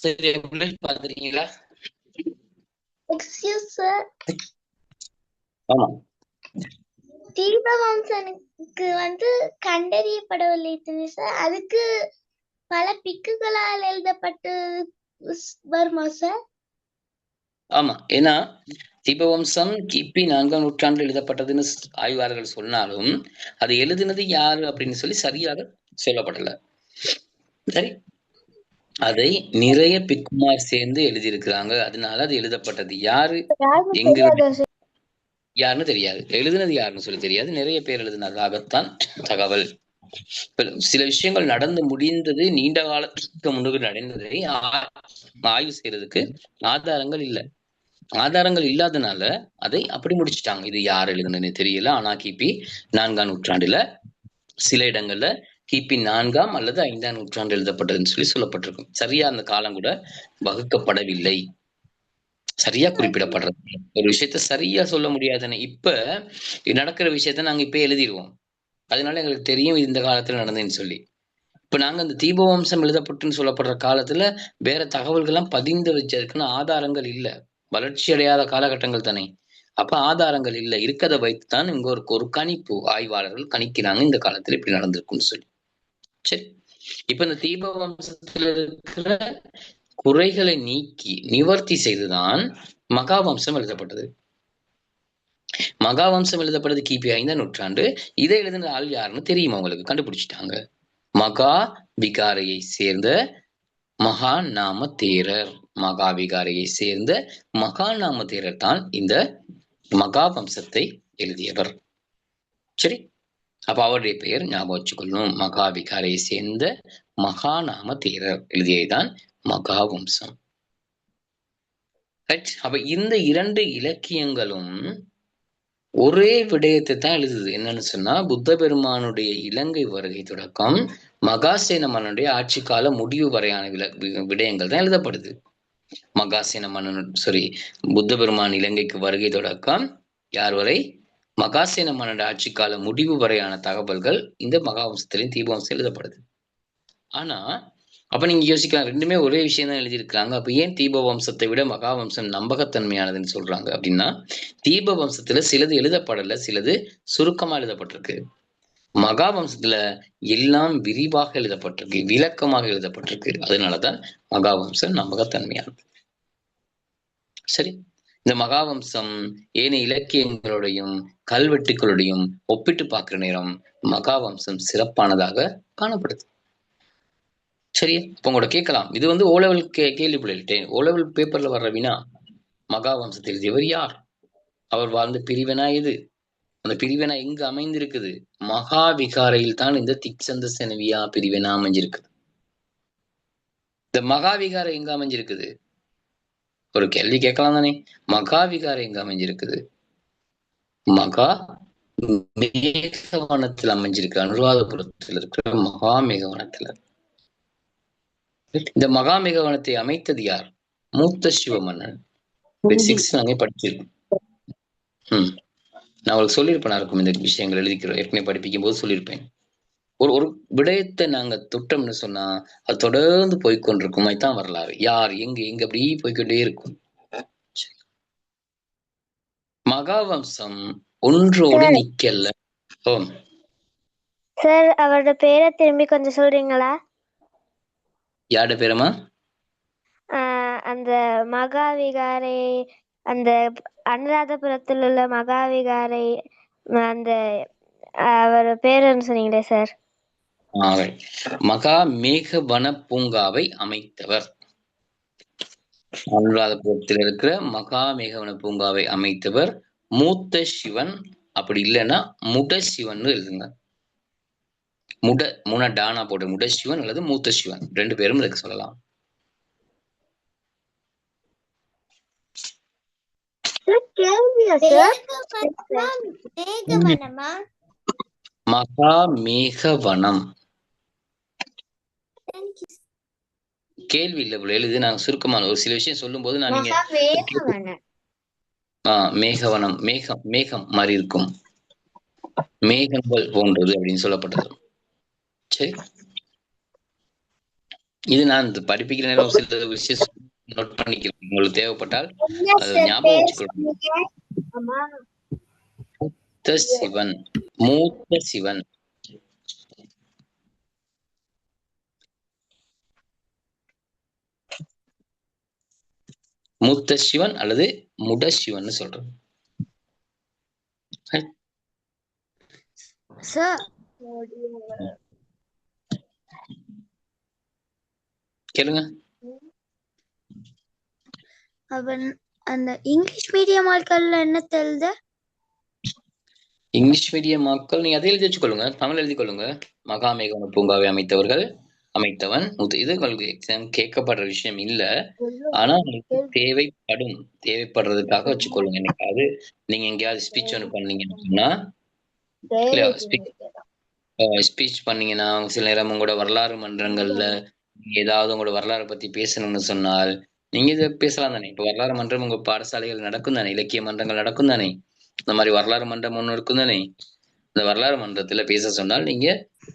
சரி, பாத்துறீங்களா? ஆமா, தீபவம்சனுக்கு வந்து கண்டறியப்படவில்லை சார். அதுக்கு பல பிக்குகளால் எழுதப்பட்டு வருமா சார்? ஆமா, ஏன்னா தீபவம்சம் கிபி 4ஆம் நூற்றாண்டு எழுதப்பட்டதுன்னு ஆய்வாளர்கள் சொன்னாலும் அது எழுதினது யாரு அப்படின்னு சொல்லி சரியாக சொல்லப்படல. சரி, அதை நிறைய பிக்குமார் சேர்ந்து எழுதியிருக்கிறாங்க. அதனால அது எழுதப்பட்டது. யாரு எங்க யாருன்னு தெரியாது, எழுதுனது யாருன்னு சொல்லி தெரியாது, நிறைய பேர் எழுதினதாகத்தான் தகவல். சில விஷயங்கள் நடந்து முடிந்தது, நீண்ட காலத்துக்கு முன்பு நடந்ததை ஆய்வு செய்யறதுக்கு ஆதாரங்கள் இல்லை. ஆதாரங்கள் இல்லாதனால அதை அப்படி முடிச்சுட்டாங்க. இது யார் எழுதுனதுன்னு தெரியல. ஆனா கிபி 4ஆம் நூற்றாண்டுல சில இடங்கள்ல கிபி 4ஆம் அல்லது 5ஆம் நூற்றாண்டு எழுதப்பட்டதுன்னு சொல்லி சொல்லப்பட்டிருக்கும். சரியா அந்த காலம் கூட வகுக்கப்படவில்லை, சரியா குறிப்பிடப்படுறது. ஒரு விஷயத்த சரியா சொல்ல முடியாதுன்னு இப்ப நடக்கிற விஷயத்த நாங்க இப்ப எழுதிடுவோம். அதனால எங்களுக்கு தெரியும் இது இந்த காலத்துல நடந்ததுன்னு சொல்லி. இப்ப நாங்க அந்த தீபவம்சம் எழுதப்பட்டுன்னு சொல்லப்படுற காலத்துல வேற தகவல்கள்லாம் பதிந்து வச்சதுக்குன்னு ஆதாரங்கள் இல்ல. வளர்ச்சி அடையாத காலகட்டங்கள் தானே. அப்ப ஆதாரங்கள் இல்ல. இருக்கதை வைத்துதான் இங்க ஒரு கணிப்பு ஆய்வாளர்கள் கணிக்கிறாங்க இந்த காலத்துல இப்படி நடந்திருக்கும்னு சொல்லி. சரி, இப்ப இந்த தீபவம்சத்துல இருக்கிற குறைகளை நீக்கி நிவர்த்தி செய்துதான் மகாவம்சம் எழுதப்பட்டது. மகாவம்சம் எழுதப்பட்டது கிபி 5ஆம் நூற்றாண்டு. இதை எழுதின ஆள் யாருன்னு தெரியுமா உங்களுக்கு? கண்டுபிடிச்சிட்டாங்க. மகா விகாரையை சேர்ந்த மகாநாம தேரர். மகாவிகாரையை சேர்ந்த மகாநாம தேரர் தான் இந்த மகாவம்சத்தை எழுதியவர். சரி, அப்ப அவருடைய பெயர் ஞாபகம் வச்சுக்கொள்ளணும். மகாவிகாரையை சேர்ந்த மகாநாம தேரர் எழுதியதுதான் மகாவம்சம். அப்ப இந்த 2 இலக்கியங்களும் ஒரே விடயத்தை தான் எழுதுது. என்னன்னு சொன்னா, புத்த பெருமானுடைய இலங்கை வருகை தொடக்கம் மகாசேன மன்னனுடைய ஆட்சி கால முடிவு வரையான விடயங்கள் தான் எழுதப்படுது. மகாசேன மன்னன் புத்த பெருமான் இலங்கைக்கு வருகை தொடக்கம் யார் வரை? மகாசேன மன்னனுடைய ஆட்சி கால முடிவு வரையான தகவல்கள் இந்த மகாவம்சத்திலையும் தீபவம்சம் எழுதப்படுது. ஆனா அப்ப நீங்க யோசிக்கலாம், ரெண்டுமே ஒரே விஷயம் தான் எழுதியிருக்கிறாங்க. அப்ப ஏன் தீபவம்சத்தை விட மகாவம்சம் நம்பகத்தன்மையானதுன்னு சொல்றாங்க அப்படின்னா, தீபவம்சத்துல சிலது எழுதப்படல, சிலது சுருக்கமா எழுதப்பட்டிருக்கு. மகாவம்சத்துல எல்லாம் விரிவாக எழுதப்பட்டிருக்கு, விளக்கமாக எழுதப்பட்டிருக்கு. அதனாலதான் மகாவம்சம் நம்பகத்தன்மையானது. சரி, இந்த மகாவம்சம் ஏனைய இலக்கியங்களோடையும் கல்வெட்டுகளோடையும் ஒப்பிட்டு பார்க்கிற நேரம் மகாவம்சம் சிறப்பானதாக காணப்படுது. சரியா? இப்ப உங்களோட கேட்கலாம், இது வந்து ஓலெவல் கேள்விப்பட்டேன், ஓலெவல் பேப்பர்ல வர்ற வினா, மகாவம்சத்தை எழுதியவர் யார், அவர் வாழ்ந்த பிரிவினா எது, அந்த பிரிவினா எங்க அமைந்திருக்குது? மகாவிகாரையில் தான் இந்த திக்சந்த செனவியா பிரிவினா அமைஞ்சிருக்குது. இந்த மகாவிகாரை எங்க அமைஞ்சிருக்குது? ஒரு கேள்வி கேட்கலாம் தானே. மகாவிகாரை எங்க அமைஞ்சிருக்குது? மகா மேகவனத்தில் அமைஞ்சிருக்கு. அனுராதபுரத்தில் இருக்கிற மகா மேகவனத்துல. இந்த மகா மேகவனத்தை அமைத்தது யார்? மூத்த சிவமன்னன். நாங்க படிச்சிருக்கோம். நான் உங்களுக்கு சொல்லியிருப்பேன் இருக்கும் இந்த விஷயங்கள் எழுதிக்கிறோம். ஏற்கனவே படிப்பிக்கும் போது சொல்லியிருப்பேன். ஒரு விடயத்தை நாங்க தொட்டோம்னு சொன்னா அது தொடர்ந்து போய்கொண்டிருக்கும். அதுதான் வரலாறு. யார் எங்க எங்க அப்படி போய்கொண்டே இருக்கும். மகாவம்சம் ஒன்றோடு நிக்கல. ஓம் சார், அவரோட பேரை திரும்பி கொஞ்சம் சொல்றீங்களா? யாரோட பேரமா? அந்த மகாவிகாரை, அந்த அனுராதபுரத்தில் உள்ள மகாவிகாரை, அந்த அவர் பேருன்னு சொன்னீங்களே சார். மகா மேகவன பூங்காவை அமைத்தவர். அனுராதபுரத்தில் இருக்கிற மகா மேகவன பூங்காவை அமைத்தவர் மூத்த சிவன். அப்படி இல்லைன்னா முட சிவன் எழுதுங்க. முன டானா போட்டு முட சிவன் அல்லது மூத்த சிவன், 2 பேரும் இதுக்கு சொல்லலாம். மகா மேகவனம் கேள்வி இல்லை போல எழுது. நாங்க சுருக்கமான ஒரு சில விஷயம் சொல்லும் போது நான் மேகவனம் மேகம் மாதிரி இருக்கும், மேகங்கள் போன்றது அப்படின்னு சொல்லப்பட்டது. சரி, இது நான் படிப்பிக்கிற நேரம் சில விஷயம் நோட் பண்ணிக்கிறேன். உங்களுக்கு தேவைப்பட்டால் அது ஞாபகம் வச்சுக்கணும். மூத்த சிவன், மூத்த சிவன். மூத்த சிவன் அல்லது முட சிவன் சொல்றோம். கேளுங்க. அவன் அந்த இங்கிலீஷ் மீடியம் ஆட்கள்ல என்ன தெரியல. இங்கிலீஷ் மீடியம் மக்கள் நீங்க அதை எழுதி வச்சுக்கொள்ளுங்க, தமிழ் எழுதி கொள்ளுங்க. மகாமேகவன பூங்காவை அமைத்தவன் இது உங்களுக்கு எக்ஸாம் கேட்கப்படுற விஷயம் இல்ல. ஆனா உங்களுக்கு தேவைப்படுறதுக்காக வச்சுக்கொள்ளுங்க. என்னைக்காவது நீங்க எங்கேயாவது ஸ்பீச் ஒன்று பண்ணீங்கன்னு சொன்னா, ஸ்பீச் பண்ணீங்கன்னா சில நேரம் உங்களோட வரலாறு மன்றங்கள்ல ஏதாவது உங்களோட வரலாறு பத்தி பேசணும்னு சொன்னால் நீங்க இதை பேசலாம் தானே. இப்ப வரலாறு மன்றம் உங்க பாடசாலைகள் நடக்கும் தானே, இலக்கிய மன்றங்கள் நடக்கும் தானே, இந்த மாதிரி வரலாறு மன்றம் ஒண்ணு இருக்கும் தானே. இந்த வரலாறு மன்றத்துல பேச சொன்னால் நீங்க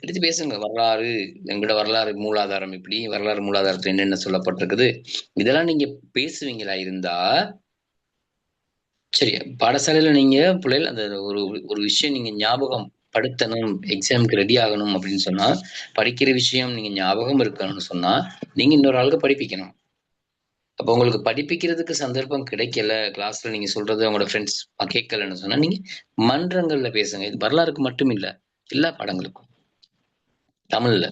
எடுத்து பேசுங்க. வரலாறு, எங்களோட வரலாறு மூலாதாரம் இப்படி, வரலாறு மூலாதாரத்துல என்னென்ன சொல்லப்பட்டிருக்குது, இதெல்லாம் நீங்க பேசுவீங்களா இருந்தா சரி. பாடசாலையில நீங்க பிள்ளைகள் அந்த ஒரு விஷயம் நீங்க ஞாபகம் படுத்தணும், எக்ஸாமுக்கு ரெடி ஆகணும் அப்படின்னு சொன்னா, படிக்கிற விஷயம் நீங்க ஞாபகம் இருக்கணும்னு சொன்னா நீங்க இன்னொரு ஆளுக்கு படிப்பிக்கணும். அப்போ உங்களுக்கு படிப்பிக்கிறதுக்கு சந்தர்ப்பம் கிடைக்கல, கிளாஸ்ல நீங்க சொல்றது உங்களோட ஃப்ரெண்ட்ஸ் கேட்கலன்னு சொன்னா நீங்க மன்றங்கள்ல பேசுங்க. இது வரலாறுக்கு மட்டும் இல்ல, எல்லா பாடங்களுக்கும். தமிழ்ல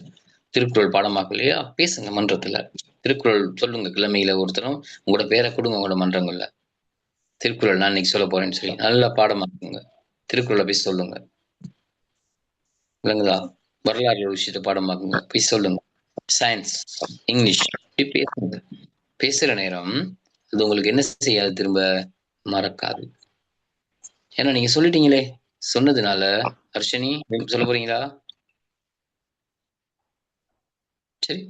திருக்குறள் பாடமாக்கலையா, பேசுங்க மன்றத்துல. திருக்குறள் சொல்லுங்க, கிழமையில ஒருத்தரும் உங்களோட பேரை கொடுங்க உங்களோட மன்றங்கள்ல. திருக்குறள் நான் இன்னைக்கு சொல்ல போறேன்னு சொல்லி நல்லா பாடமாக்குங்க, திருக்குறளை போய் சொல்லுங்க. இல்லைங்களா? வரலாறு ஒரு விஷயத்த பாடமாக்குங்க, போய் சொல்லுங்க. சயின்ஸ், இங்கிலீஷ் இப்படி பேசுங்க. பேசுற நேரம் அது உங்களுக்கு என்ன செய்யாது, திரும்ப மறக்காது. ஏன்னா நீங்க சொல்லிட்டீங்களே, சொன்னதுனால. ஹர்ஷினி சொல்ல போறீங்களா? சரி,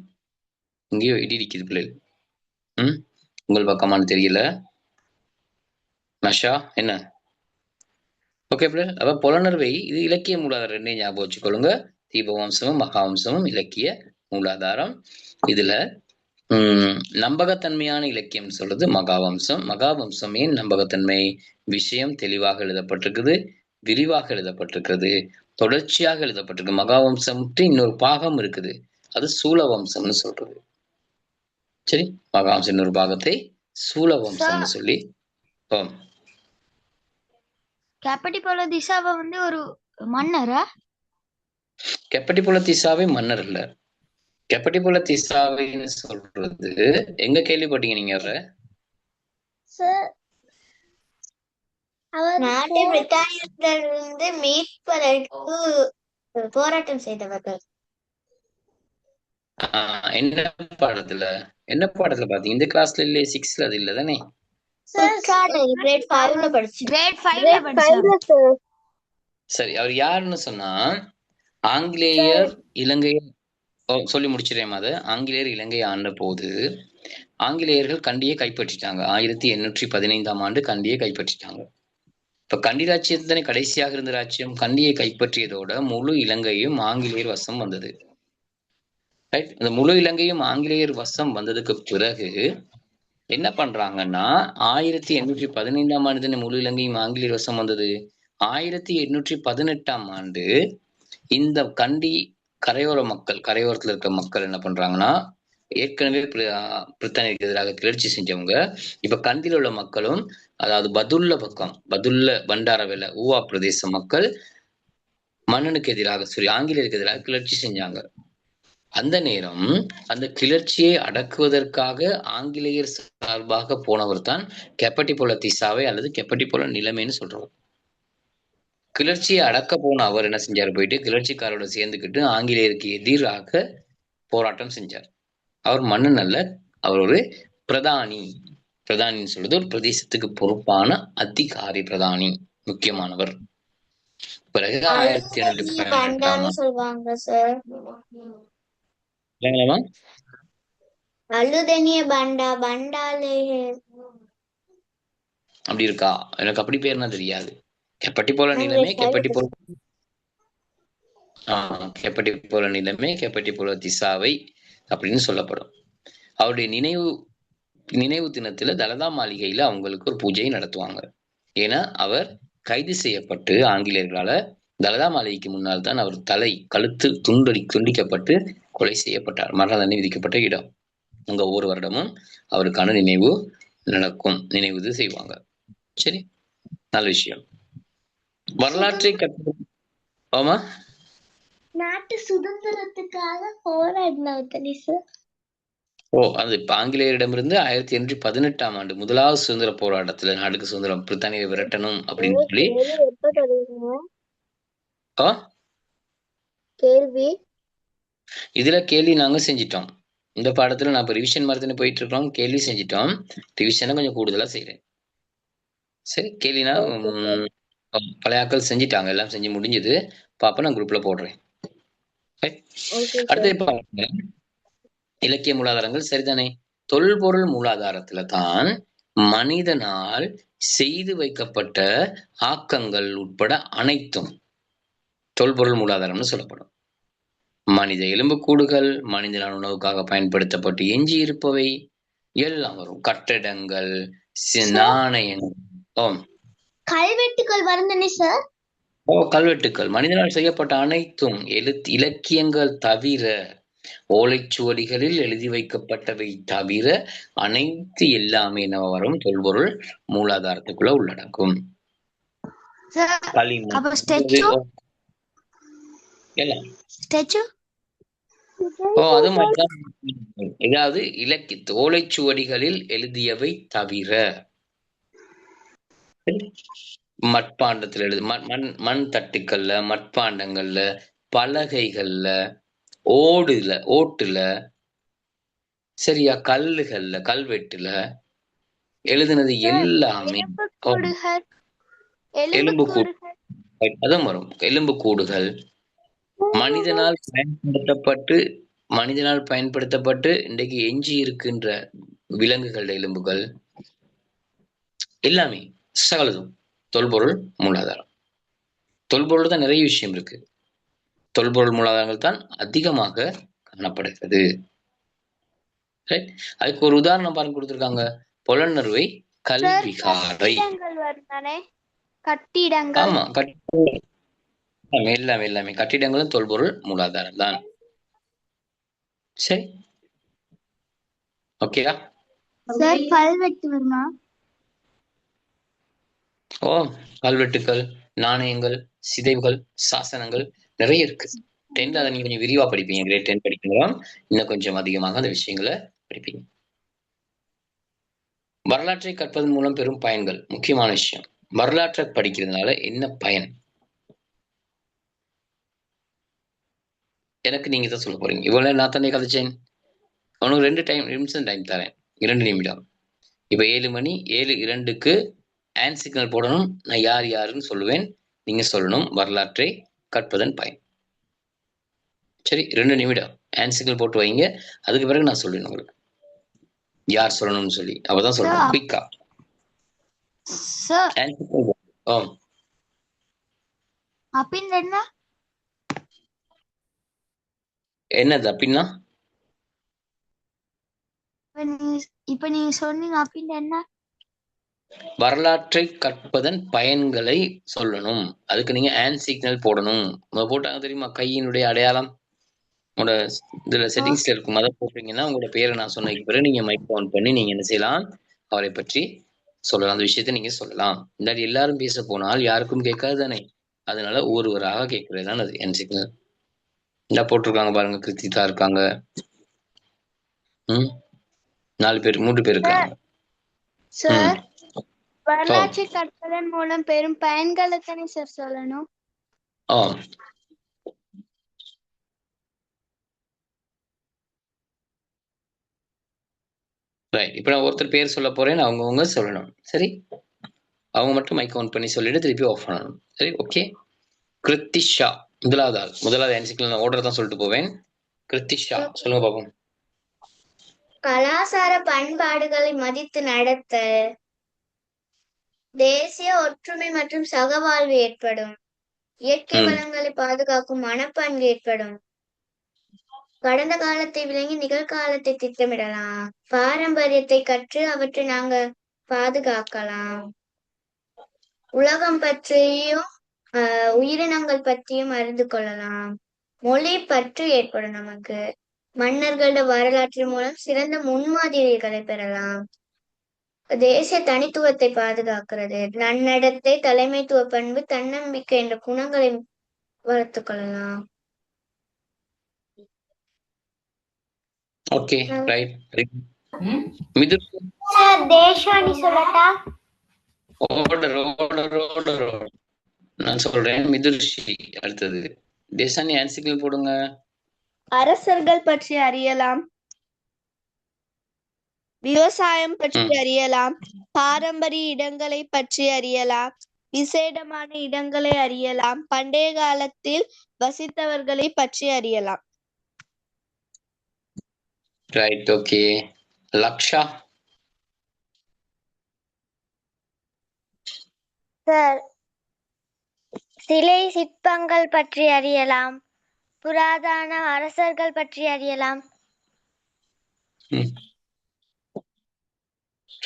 இங்கேயோ இடி இடிக்குது பிள்ளைகள். உங்கள் பக்கமானு தெரியல. நஷா என்ன? ஓகே பிள்ளை. அப்ப புலனர்வை இது இலக்கிய மூலாதாரம் ரெண்டே ஞாபகம் வச்சுக்கொள்ளுங்க. தீபவம்சமும் மகாவம்சமும் இலக்கிய மூலாதாரம். இதுல நம்பகத்தன்மையான இலக்கியம் சொல்றது மகாவம்சம். மகாவம்சம் ஏன் நம்பகத்தன்மை? விஷயம் தெளிவாக எழுதப்பட்டிருக்குது, விரிவாக எழுதப்பட்டிருக்கிறது, தொடர்ச்சியாக எழுதப்பட்டிருக்கு. மகாவம்சம் இன்னொரு பாகம் இருக்குது, அது சூலவம்சம்னு சொல்றது. சரி, மகாவம்சம் இன்னொரு பாகத்தை சூலவம்சம்னு சொல்லி. கேப்பட்டிபோல திசாவை வந்து ஒரு மன்னரா? கெப்பட்டிபுல திசாவே மன்னர் இல்ல. கெப்பட்டிபுல திசாவைன்னு சொல்றது எங்க கேள்விப்பட்டீங்க நீங்க? நாட்டை பிரித்தானியத்திலிருந்து மீட்பதற்கு போராட்டம் செய்தவர்கள். என்ன பாடத்துல பாத்தீங்க? இந்த கிளாஸ்ல இல்ல, 6ல அது இல்ல தானே? சரி, அவர் யாருன்னு சொன்னா ஆங்கிலேயர் இலங்கையை சொல்லி முடிச்சிடேன். அது ஆங்கிலேயர் இலங்கையை ஆண்ட போது ஆங்கிலேயர்கள் கண்டியை கைப்பற்றிட்டாங்க. 1815ஆம் ஆண்டு கண்டியை கைப்பற்றிட்டாங்க. இப்ப கண்டி ராச்சியத்தானே கடைசியாக இருந்த ராச்சியம். கண்டியை கைப்பற்றியதோட முழு இலங்கையும் ஆங்கிலேயர் வசம் வந்தது. ரைட். இந்த முழு இலங்கையும் ஆங்கிலேயர் வசம் வந்ததுக்கு பிறகு என்ன பண்றாங்கன்னா 1815ஆம் ஆண்டு தானே முழு இலங்கையும் ஆங்கிலேயர் வசம் வந்தது. 1818ஆம் ஆண்டு இந்த கண்டி கரையோர மக்கள், கரையோரத்துல இருக்க மக்கள் என்ன பண்றாங்கன்னா, ஏற்கனவே பிரித்தானியருக்கு எதிராக கிளர்ச்சி செஞ்சவங்க இப்ப கண்டில உள்ள மக்களும், அதாவது பதுல்ல பண்டாரவேல ஊவா பிரதேச மக்கள் மன்னனுக்கு எதிராக ஆங்கிலேயருக்கு எதிராக கிளர்ச்சி செஞ்சாங்க. அந்த நேரம் அந்த கிளர்ச்சியை அடக்குவதற்காக ஆங்கிலேயர் சார்பாக போனவர் தான் கெப்பட்டிபோல திசாவை அல்லது கெப்பட்டிபோல நிலைமைன்னு சொல்றோம். கிளர்ச்சியை அடக்க போன அவர் என்ன செஞ்சாரு, போயிட்டு கிளர்ச்சிக்காரோட சேர்ந்துக்கிட்டு ஆங்கிலேயருக்கு எதிராக போராட்டம் செஞ்சார். அவர் மன்னன் அல்ல, அவர் ஒரு பிரதானின்னு சொல்றது ஒரு பிரதேசத்துக்கு பொறுப்பான அதிகாரி, பிரதானி, முக்கியமானவர். பிறகு 1818 சொல்லுவாங்க சார். அப்படி இருக்கா? எனக்கு அப்படி பேர்னா தெரியாது. கெப்பட்டிபோல நிலைமை, கெப்பட்டிபோல நிலைமை, கெப்பட்டிபோல திசாவை அப்படின்னு சொல்லப்படும். அவருடைய நினைவு தினத்துல தலதா மாளிகையில அவங்களுக்கு ஒரு பூஜை நடத்துவாங்க. ஏன்னா அவர் கைது செய்யப்பட்டு ஆங்கிலேயர்களால தலதா மாளிகைக்கு முன்னால் தான் அவர் கழுத்து துண்டிக்கப்பட்டு கொலை செய்யப்பட்டார். மரண தண்டனை விதிக்கப்பட்ட இடம். அங்க ஒவ்வொரு வருடமும் அவருக்கான நினைவு நடக்கும், நினைவு செய்வாங்க. சரி, நல்ல விஷயம். வரலாற்றை ஆமா, நாட்டு சுதந்திரத்துக்காக போராடினவர். அது இப்ப ஆங்கிலேயரிடமிருந்து 1818 ஆண்டு முதலாவது சுதந்திர போராட்டத்துல நாடுக்கு சுதந்திரம் பிரித்தானியை விரட்டணும் அப்படின்னு சொல்லி எப்ப தருவீங்க ஆ, கேள்வி? இதுல கேள்வி நாங்க செஞ்சிட்டோம். இந்த பாடத்துல நான் இப்ப ரிவிஷன் மாதிரி தானே போயிட்டு இருக்கோம். கேள்வி செஞ்சிட்டோம். ரிவிஷனை கொஞ்சம் கூடுதலா செய்றேன். சரி, கேள்வினா பழைய ஆட்கள் செஞ்சிட்டாங்க, எல்லாம் செஞ்சு முடிஞ்சது. பாப்ப நான் குரூப்ல போடுறேன். Right? ஓகே அடுத்து சார். இப்ப இலக்கிய மூலாதாரங்கள் சரிதானே. தொல்பொருள் மூலாதாரத்துல தான் மனிதனால் செய்து வைக்கப்பட்ட ஆக்கங்கள் உட்பட அனைத்தும் தொல்பொருள் மூலாதாரம்னு சொல்லப்படும். மனித எலும்புக்கூடுகள், மனிதனால் உணவுக்காக பயன்படுத்தப்பட்டு எஞ்சி இருப்பவை எல்லாம் வரும். கட்டடங்கள், நாணயங்கள். கல்வெட்டுகள் வருந்தனே சார். கல்வெட்டுக்கள் மனிதனால் செய்யப்பட்ட அனைத்தும் இலக்கியங்கள் தவிர, ஓலைச்சுவடிகளில் எழுதி வைக்கப்பட்டவை தவிர அனைத்து எல்லாமே என்ன வரும்? தொல்பொருள் மூலாதாரத்துக்குள்ள உள்ளடக்கும். அப்ப ஸ்டாச்சு எல்லாம் ஸ்டாச்சு அது மாதிரிதான். ஏதாவது ஓலைச்சுவடிகளில் எழுதியவை தவிர, மட்பாண்டத்துல மண் தட்டுக்கள்ல, மட்பாண்டங்கள்ல, பலகைகள்ல, ஓட்டுல, சரியா, கல்லுகள்ல, கல்வெட்டுல எழுதுனது எல்லாமே எலும்புக்கூடு. அதுவும் வரும். எலும்புக்கூடுகள் மனிதனால் பயன்படுத்தப்பட்டு இன்றைக்கு எஞ்சி இருக்கின்ற விலங்குகள் எலும்புகள் எல்லாமே சகலதும் தொல்பொருள் மூலாதாரம். தொல்பொருள் தான் நிறைய விஷயம் இருக்கு. தொல்பொருள் மூலாதாரங்கள் தான் அதிகமாக காணப்படுகிறது. அதுக்கு ஒரு உதாரணம் பாருங்க கொடுத்திருக்காங்க. புலனறுவை கல்விகாரை. கட்டிடங்கள். ஆமா, எல்லாமே கட்டிடங்களும் தொல்பொருள் மூலாதாரம் தான். சரி, ஓகேயா? கல்வெட்டு வருமா? கல்வெட்டுக்கள், நாணயங்கள், சிதைவுகள், சாசனங்கள் நிறைய இருக்கு. 10th அதை நீங்க கொஞ்சம் விரிவா படிப்பீங்க. கிரேட் 10 படிக்கலாம், இன்னும் கொஞ்சம் அதிகமாக அந்த விஷயங்களை படிப்பீங்க. வரலாற்றை கற்பதன் மூலம் பெறும் பயன்கள் முக்கியமான விஷயம். வரலாற்றை படிக்கிறதுனால என்ன பயன்? எனக்கு நீங்க தான் சொல்ல போறீங்க. இவ்வளவு நான் தானே கதைச்சேன். உனக்கு 2 நிமிஷம் டைம் தரேன், 2 நிமிடம். இப்ப 7 மணி 7:02க்கு ஹேண்ட் சிக்னல் போடணும். நான் யார் யாருன்னு சொல்லுவேன், நீங்க சொல்லணும் வரலாற்றை கற்பதன் பயன். சரி, 2 நிமிடம் ஹேண்ட் சிக்னல் போட்டு வைங்க. அதுக்கு பிறகு நான் சொல்லுவேன் உங்களுக்கு யார் சொல்லணும்னு சொல்லி. அவதான் சொல்லணும் குயிக்கா. என்னது அப்படின்னா? இப்ப நீங்க சொன்னீங்க அப்படின்னு என்ன? வரலாற்றை கற்பதன் பயன்களை சொல்லணும். அதுக்கு நீங்க ஹேண்ட் சிக்னல் போடணும். போட்டாங்க தெரியுமா? கையினுடைய அடையாளம் உங்களோட இதுல செட்டிங்ஸ்ல இருக்கும். அதை போட்டீங்கன்னா உங்களோட பேரை நான் சொன்னதுக்கு பிறகு நீங்க மைக் ஆன் பண்ணி நீங்க என்ன செய்யலாம், அவரை பற்றி சொல்லலாம். அந்த விஷயத்த நீங்க சொல்லலாம். இந்த எல்லாரும் பேச போனால் யாருக்கும் கேட்காது தானே. அதனால ஒருவராக கேட்கறது தான் அது ஹேண்ட் சிக்னல். இந்த போட்டிருக்காங்க பாருங்க, கிருத்திகா இருக்காங்க, 4 பேர் 3 பேர் இருக்காங்க. சார், வரலாற்றை கற்பதன் மூலம் பெரும் பயன்களை தானே சார் சொல்லணும்? இப்ப நான் ஒருத்தர் பேர் சொல்ல போறேன், அவங்கவுங்க சொல்லணும். சரி, அவங்க மட்டும் மைக் ஆன் பண்ணி சொல்லிட்டு திருப்பி ஆஃப் பண்ணணும். சரி, ஓகே. கிருத்திஷா முதலாவது ஆன்சர் நான் ஆர்டர் தான் சொல்லிட்டு போவேன். கிருத்திஷா சொல்லுங்க பாப்போம். கலாச்சார பண்பாடுகளை மதித்து நடத்தல், தேசிய ஒற்றுமை மற்றும் சகவாழ்வு ஏற்படும், இயற்கை வளங்களை பாதுகாக்கும் மனப்பான்கு ஏற்படும், கடந்த காலத்தை விளங்கி நிகழ்காலத்தை திட்டமிடலாம், பாரம்பரியத்தை கற்று அவற்றை நாங்க பாதுகாக்கலாம், உலகம் பற்றியும் உயிரினங்கள் பற்றியும் அறிந்து கொள்ளலாம், மொழி பற்று ஏற்படும், நமக்கு மன்னர்களோட வரலாற்றின் மூலம் சிறந்த முன்மாதிரிகளை பெறலாம், தேசிய தனித்துவத்தை பாதுகாக்கிறது, நன்னடத்தை, தலைமைத்துவ பண்பு, தன்னம்பிக்கை என்ற குணங்களை வளர்த்து கொள்ளலாம். Okay right. Mithu sir Deshani சொல்லட்டா? ஓர்டர் ஓர்டர் ஓர்டர் நான் சொல்றேன். மிதுர்ஷி அடுத்தது. தேசானி ஆன்சிக்கல் போடுங்க. அரசர்கள் பற்றி அறியலாம், விவசாயம் பற்றி அறியலாம், பாரம்பரிய இடங்களை பற்றி அறியலாம், விசேடமான இடங்களை அறியலாம், பண்டைய காலத்தில் வசித்தவர்களை பற்றி அறியலாம். Right okay. லக்ஷா சார் சிலை சிற்பங்கள் பற்றி அறியலாம், புராதன அரசர்கள் பற்றி அறியலாம்.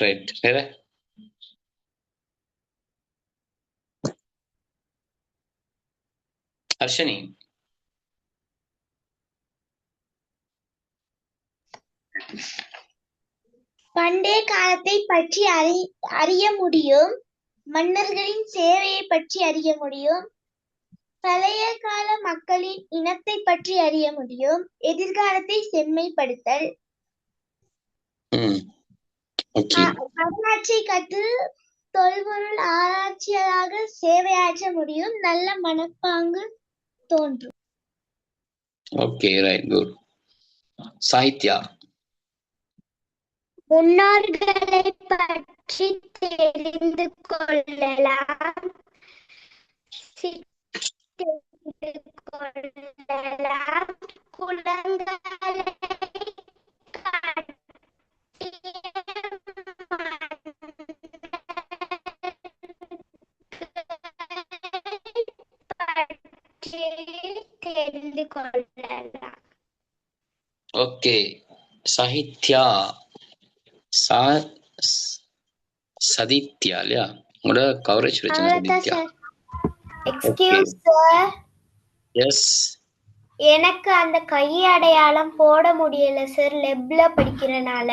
ரைட். வேற ஹர்ஷனி பண்டைய காலத்தை பற்றி அறிய முடியும், மன்னர்களின் சேவையை பற்றி அறிய முடியும், பழைய கால மக்களின் இனத்தை பற்றி அறிய முடியும், எதிர்காலத்தை செம்மைப்படுத்தல், ஓகே. வரலாற்றை கற்று தொல்பொருள் ஆராய்ச்சியாளராக சேவையாற்ற முடியும், நல்ல மனப்பாங்கு தோன்றும். Okay right good. சாகித்யா முன்னோர்களை பற்றி தெரிந்து கொள்ளலாம், தெரிந்து கொள்ளலாம், குழந்தைகளை பற்றி தெரிந்து கொள்ளலாம். ஓகே. சாகித்யா சதித்யா இல்லையா? உங்களோட கவரேஜ் பிரச்சனை. சதித்யா எக்ஸ்கியூஸ் சார், எஸ். எனக்கு அந்த கை அடையாளம் போட முடியல சார், லெப்ல படிக்கிறனால.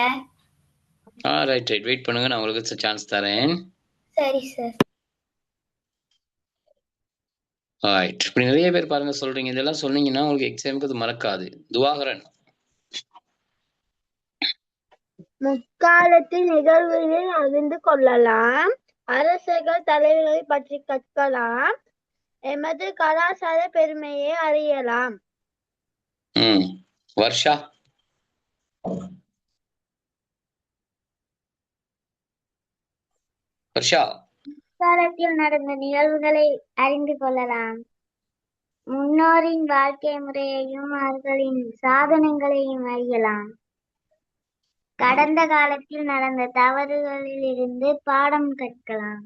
ரைட் ரைட் வெயிட் பண்ணுங்க, நான் உங்களுக்கு சான்ஸ் தரேன். சரி சார். ரைட். இப்படி நிறைய பேர் பாருங்க சொல்றீங்க, இதெல்லாம் சொன்னீங்கன்னா உங்களுக்கு எக்ஸாமுக்கு அது மறக்காது. துவாகரன் முற்காலத்தில் நிகழ்வுகளை அறிந்து கொள்ளலாம், அரசர்கள் தலைவர்களை பற்றி கற்கலாம், எமது கலாச்சார பெருமையை அறியலாம். வர்ஷா வர்ஷா காலத்தில் நடந்த நிகழ்வுகளை அறிந்து கொள்ளலாம், முன்னோரின் வாழ்க்கை முறையையும் அவர்களின் சாதனங்களையும் அறியலாம், கடந்த காலத்தில் நடந்த தவறுகளில் இருந்து பாடம் கற்கலாம்,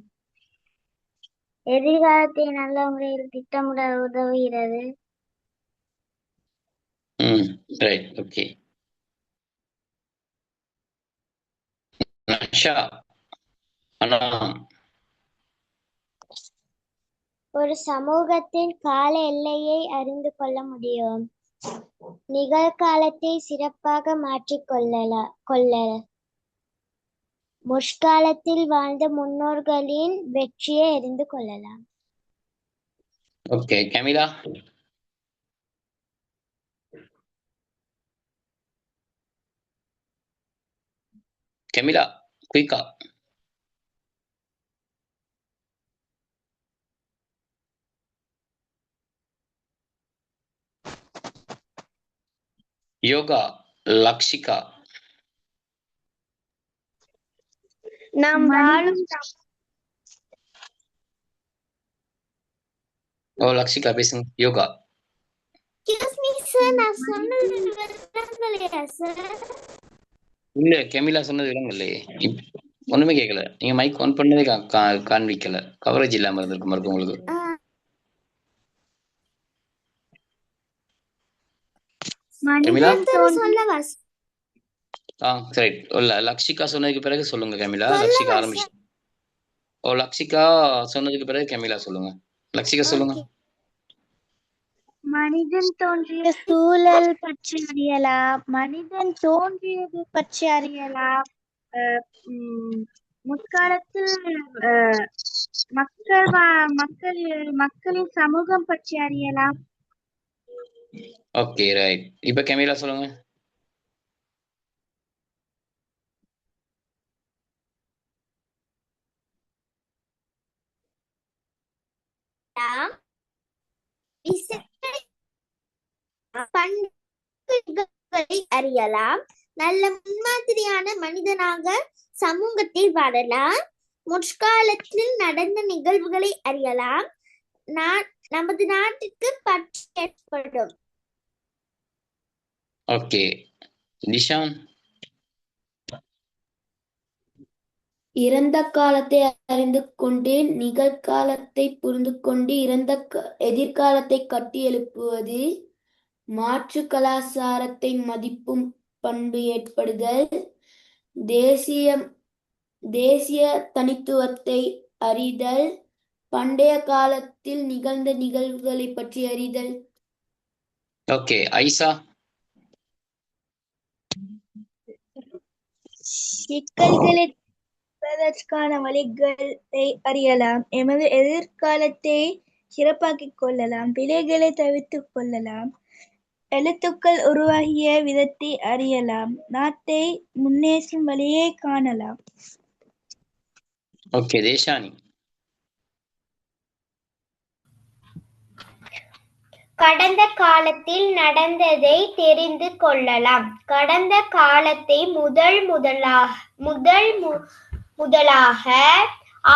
எதிர்காலத்தை நல்ல முறையில் திட்டமிட உதவுகிறது. Right okay. நஷா அண்ணா ஒரு சமூகத்தின் கால எல்லையை அறிந்து கொள்ள முடியும், நிகழ்காலத்தை சிறப்பாக மாற்றிக் கொள்ள, முற்காலத்தில் வாழ்ந்த முன்னோர்களின் வெற்றியை அறிந்து கொள்ளலாம். ஓகே. கமிலா கமிலா குயிக்கா. யோகா லக்ஷிகா. நாம் வாழும் லக்ஷிகா பேசுங்க. யோகா இல்ல, கெமிலா சொன்னது விளங்கலையே. ஒண்ணுமே கேட்கல. நீங்க மைக் ஆன் பண்ணதே காண்பிக்கல. கவரேஜ் இல்லாம இருந்திருக்கு மறுக்க உங்களுக்கு. கெமிலா சரி. லக்ஷிகா சொன்னதுக்கு பிறகு சொல்லுங்க கெமிலா. லக்ஷிகா ஆரம்பிச்சு. லக்ஷிகா சொன்னதுக்கு பிறகு கெமிலா சொல்லுங்க. லக்ஷிகா சொல்லுங்க. மனிதன் தோன்றிய சூழல் பற்றி அறியலாம், மனிதன் தோன்றியது பற்றி அறியலாம், முற்காலத்தில் மக்களின் சமூகம் பற்றி அறியலாம். Okay right. இப்ப கெமிலா சொல்லுங்க. அறியலாம். பண்புகளை அறியலாம். நல்ல முன்மாதிரியான மனிதனாக சமூகத்தில் வாழலாம். முற்காலத்தில் நடந்த நிகழ்வுகளை அறியலாம். நமது நாட்டுக்கு பற்று ஏற்படும். ஓகே, நிஷான். இறந்த காலத்தை அறிந்து கொண்டு நிகழ்காலத்தை புரிந்து கொண்டு எதிர்காலத்தை கட்டி எழுப்புவது. மாற்று கலாச்சாரத்தை மதிப்பும் பண்பு ஏற்படுதல். தேசிய தனித்துவத்தை அறிதல். பண்டைய காலத்தில் நிகழ்ந்த நிகழ்வுகளை பற்றி அறிதல். ஓகே, ஐசா. சிக்கல்களை தீர்ப்பதற்கான வழிகளை அறியலாம். எமது எதிர்காலத்தை சிறப்பாக்கிக் கொள்ளலாம். பிழைகளை தவிர்த்துக் கொள்ளலாம். எழுத்துக்கள் உருவாகிய விதத்தை அறியலாம். நாட்டை முன்னேற்றும் வழியை காணலாம். ஓகே, தேஷானி. கடந்த காலத்தில் நடந்ததை தெரிந்து கொள்ளலாம். கடந்த காலத்தை முதலாக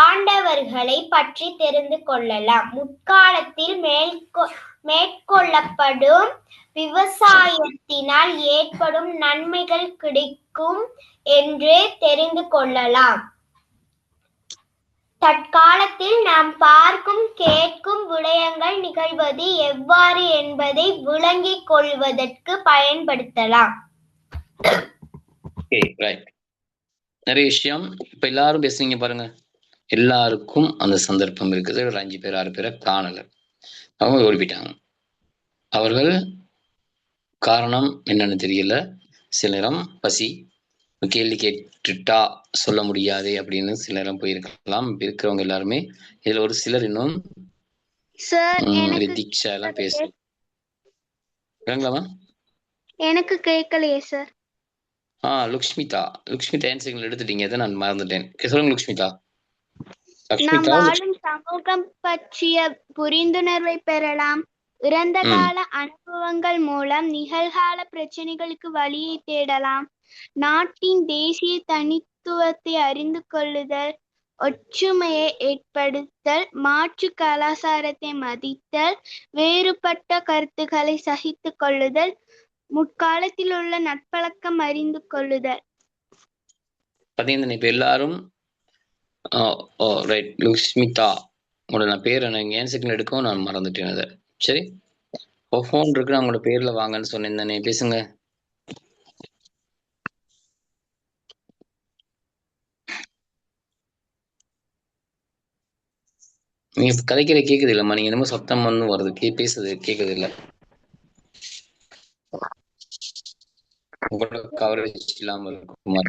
ஆண்டவர்களை பற்றி தெரிந்து கொள்ளலாம். முற்காலத்தில் மேற்கொள்ளப்படும் விவசாயத்தினால் ஏற்படும் நன்மைகள் கிடைக்கும் என்று தெரிந்து கொள்ளலாம். தற்காலத்தில் நாம் பார்க்கும் கேட்கும் விடயங்கள் நிகழ்வது எவ்வாறு என்பதை விளங்கிக் கொள்வதற்கு பயன்படுத்தலாம். நிறைய விஷயம் இப்ப எல்லாரும் பேசுறீங்க பாருங்க. எல்லாருக்கும் அந்த சந்தர்ப்பம் இருக்குது. ஒரு 5 பேர் 6 பேரை காணல, அவங்க ஓடிப்பிட்டாங்க. அவர்கள் காரணம் என்னன்னு தெரியல. சில நேரம் பசி, கேள்வி கேட்டுட்டா சொல்ல முடியாது அப்படின்னு சில நேரம் போயிருக்கலாம். இருக்கிறவங்க எல்லாருமே இதுல ஒரு சிலர் இன்னும் தீக்ஷா எல்லாம் பேசுறாங்களாமா? எனக்கு கேட்கலையே சார். லுக்ஷ்மிதா ஆன்சர் எடுத்துட்டீங்க, அதை நான் மறந்துட்டேன். சொல்லுங்க லுக்ஷ்மிதா. நாம் வாழும் சமூகம் பற்றிய புரிந்துணர்வை பெறலாம். இறந்த கால அனுபவங்கள் மூலம் நிகழ்கால பிரச்சனைகளுக்கு வழியை தேடலாம். நாட்டின் தேசிய தனித்துவத்தை அறிந்து கொள்ளுதல். ஒற்றுமையை ஏற்படுத்தல். மாற்று கலாச்சாரத்தை மதித்தல். வேறுபட்ட கருத்துக்களை சகித்து கொள்ளுதல். முற்காலத்தில் உள்ள நட்பழக்கம் அறிந்து கொள்ளுதல். இப்ப எல்லாரும் லுக்ஷ்மிதா உங்களோட நான் பேர் ஆன்சர் எடுக்கவும் நான் மறந்துட்டேன் அதை. சரி, ஃபோன் இருக்கு, நான் உங்களோட பேர்ல வாங்கன்னு சொன்னேன் தானே, பேசுங்க. நீங்க கதைக்கிற கேக்குது இல்லம்மா, நீங்க என்னமோ சத்தம் வந்து வருது, பேசுறது கேக்குது இல்ல. உங்களோட கவரேஜ் இல்லாம இருக்குமா?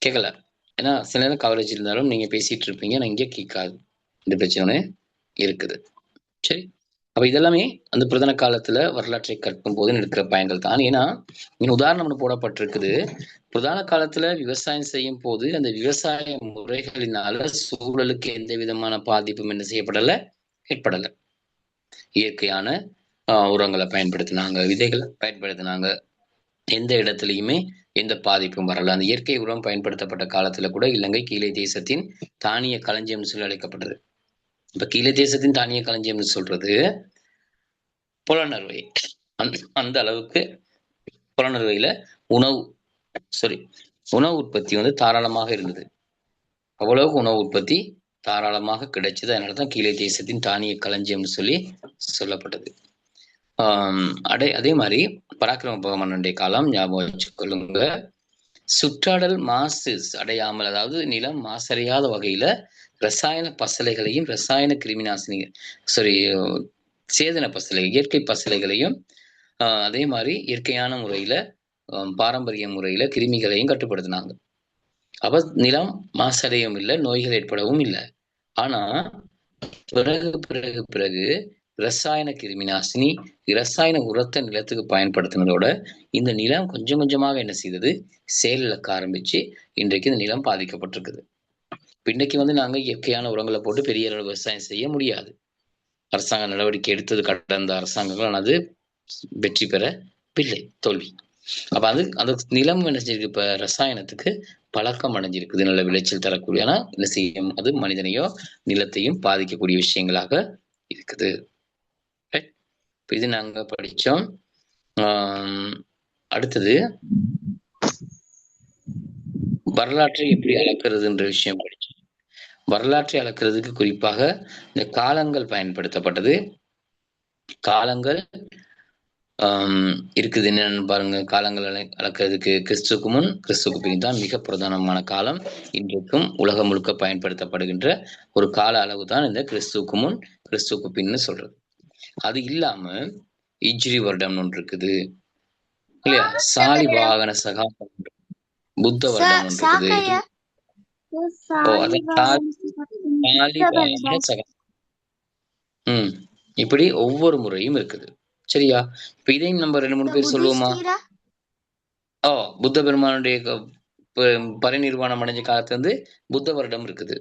கேட்கல. ஏன்னா சில நேரம் கவரேஜ் இருந்தாலும் நீங்க பேசிட்டு இருப்பீங்க, நான் இங்கே கேட்காது. இந்த பிரச்சனை இருக்குது. சரி, அப்ப இதெல்லாமே அந்த பிரதான காலத்துல வரலாற்றை கற்கும் போது இருக்கிற பயன்கள் தான். ஏன்னா இங்க உதாரணம் போடப்பட்டிருக்குது. பிரதான காலத்துல விவசாயம் செய்யும் போது அந்த விவசாய முறைகளினால சூழலுக்கு எந்த விதமான பாதிப்பும் என்ன செய்யப்படல, ஏற்படல. இயற்கையான உரங்களை பயன்படுத்தினாங்க, விதைகளை பயன்படுத்தினாங்க. எந்த இடத்துலையுமே எந்த பாதிப்பும் வரல. அந்த இயற்கை உரம் பயன்படுத்தப்பட்ட காலத்துல கூட இலங்கை கீழே தேசத்தின் தானிய களஞ்சியம்னு சொல்லி அழைக்கப்பட்டது. இப்ப கீழே தேசத்தின் தானிய களஞ்சியம்னு சொல்றது புலனறுவை. அந்த அளவுக்கு புலனறுவையில உணவு உற்பத்தி வந்து தாராளமாக இருந்தது. அவ்வளவுக்கு உணவு உற்பத்தி தாராளமாக கிடைச்சது. அதனாலதான் கீழே தேசத்தின் தானிய களஞ்சியம்னு சொல்லி சொல்லப்பட்டது. அதே மாதிரி பராக்கிரம பகவானுடைய காலம் ஞாபகம் வச்சுக்கொள்ளுங்க. சுற்றாடல் மாசு அடையாமல், அதாவது நிலம் மாசடையாத வகையில ரசாயன பசலைகளையும் ரசாயன கிருமிநாசினி சேதன பசலை, இயற்கை பசலைகளையும் அதே மாதிரி இயற்கையான முறையில பாரம்பரிய முறையில கிருமிகளையும் கட்டுப்படுத்தினாங்க. அப்ப நிலம் மாசடையவும் இல்லை, நோய்கள் ஏற்படவும் இல்லை. ஆனா பிறகு ரசாயன கிருமி நாசினி, இரசாயன உரத்தை நிலத்துக்கு பயன்படுத்தினதோட இந்த நிலம் கொஞ்சம் கொஞ்சமாக என்ன செய்தது, செயலிழக்க ஆரம்பிச்சு இன்றைக்கு இந்த நிலம் பாதிக்கப்பட்டிருக்குது. இன்னைக்கு நாங்க இயற்கையான உரங்களை போட்டு பெரிய அளவு விவசாயம் செய்ய முடியாது. அரசாங்க நடவடிக்கை எடுத்தது கடந்த அரசாங்கங்கள், அது வெற்றி பெறவில்லை, தோல்வி. அப்ப அந்த நிலம் என்ன செஞ்சிருக்கு, இப்ப ரசாயனத்துக்கு பழக்கம் அடைஞ்சிருக்குது. நல்ல விளைச்சல் தரக்கூடிய, ஆனா என்ன செய்யும், அது மனிதனையோ நிலத்தையும் பாதிக்கக்கூடிய விஷயங்களாக இருக்குது. இது நாங்க படிச்சோம். அடுத்தது வரலாற்றை எப்படி அளக்கிறதுன்ற விஷயம் படிச்சோம். வரலாற்றை அளக்கிறதுக்கு குறிப்பாக இந்த காலங்கள் பயன்படுத்தப்பட்டது. காலங்கள் இருக்குது. என்னன்னு பாருங்க, காலங்கள் அளக்கிறதுக்கு கிறிஸ்துக்கு முன், கிறிஸ்துக்கு பின் தான் மிக பிரதானமான காலம். இன்றைக்கும் உலகம் முழுக்க பயன்படுத்தப்படுகின்ற ஒரு கால அளவு தான் இந்த கிறிஸ்துக்கு முன், கிறிஸ்துக்கு பின்னு சொல்றது. அது இல்லாம இஜ்ரி வருடம் ஒன்று இருக்குது இல்லையா, சாலி வாகன சகாப்தம், புத்த வருடம் ஒன்று இருக்குது. இப்படி ஒவ்வொரு முறையும் இருக்குது. சரியா? இப்ப இதையும் நம்ம 2-3 பேர் சொல்லுவோமா? புத்த பெருமானுடைய பரிநிர்வாணம் அடைஞ்ச காலத்துல புத்த வருடம் இருக்குது.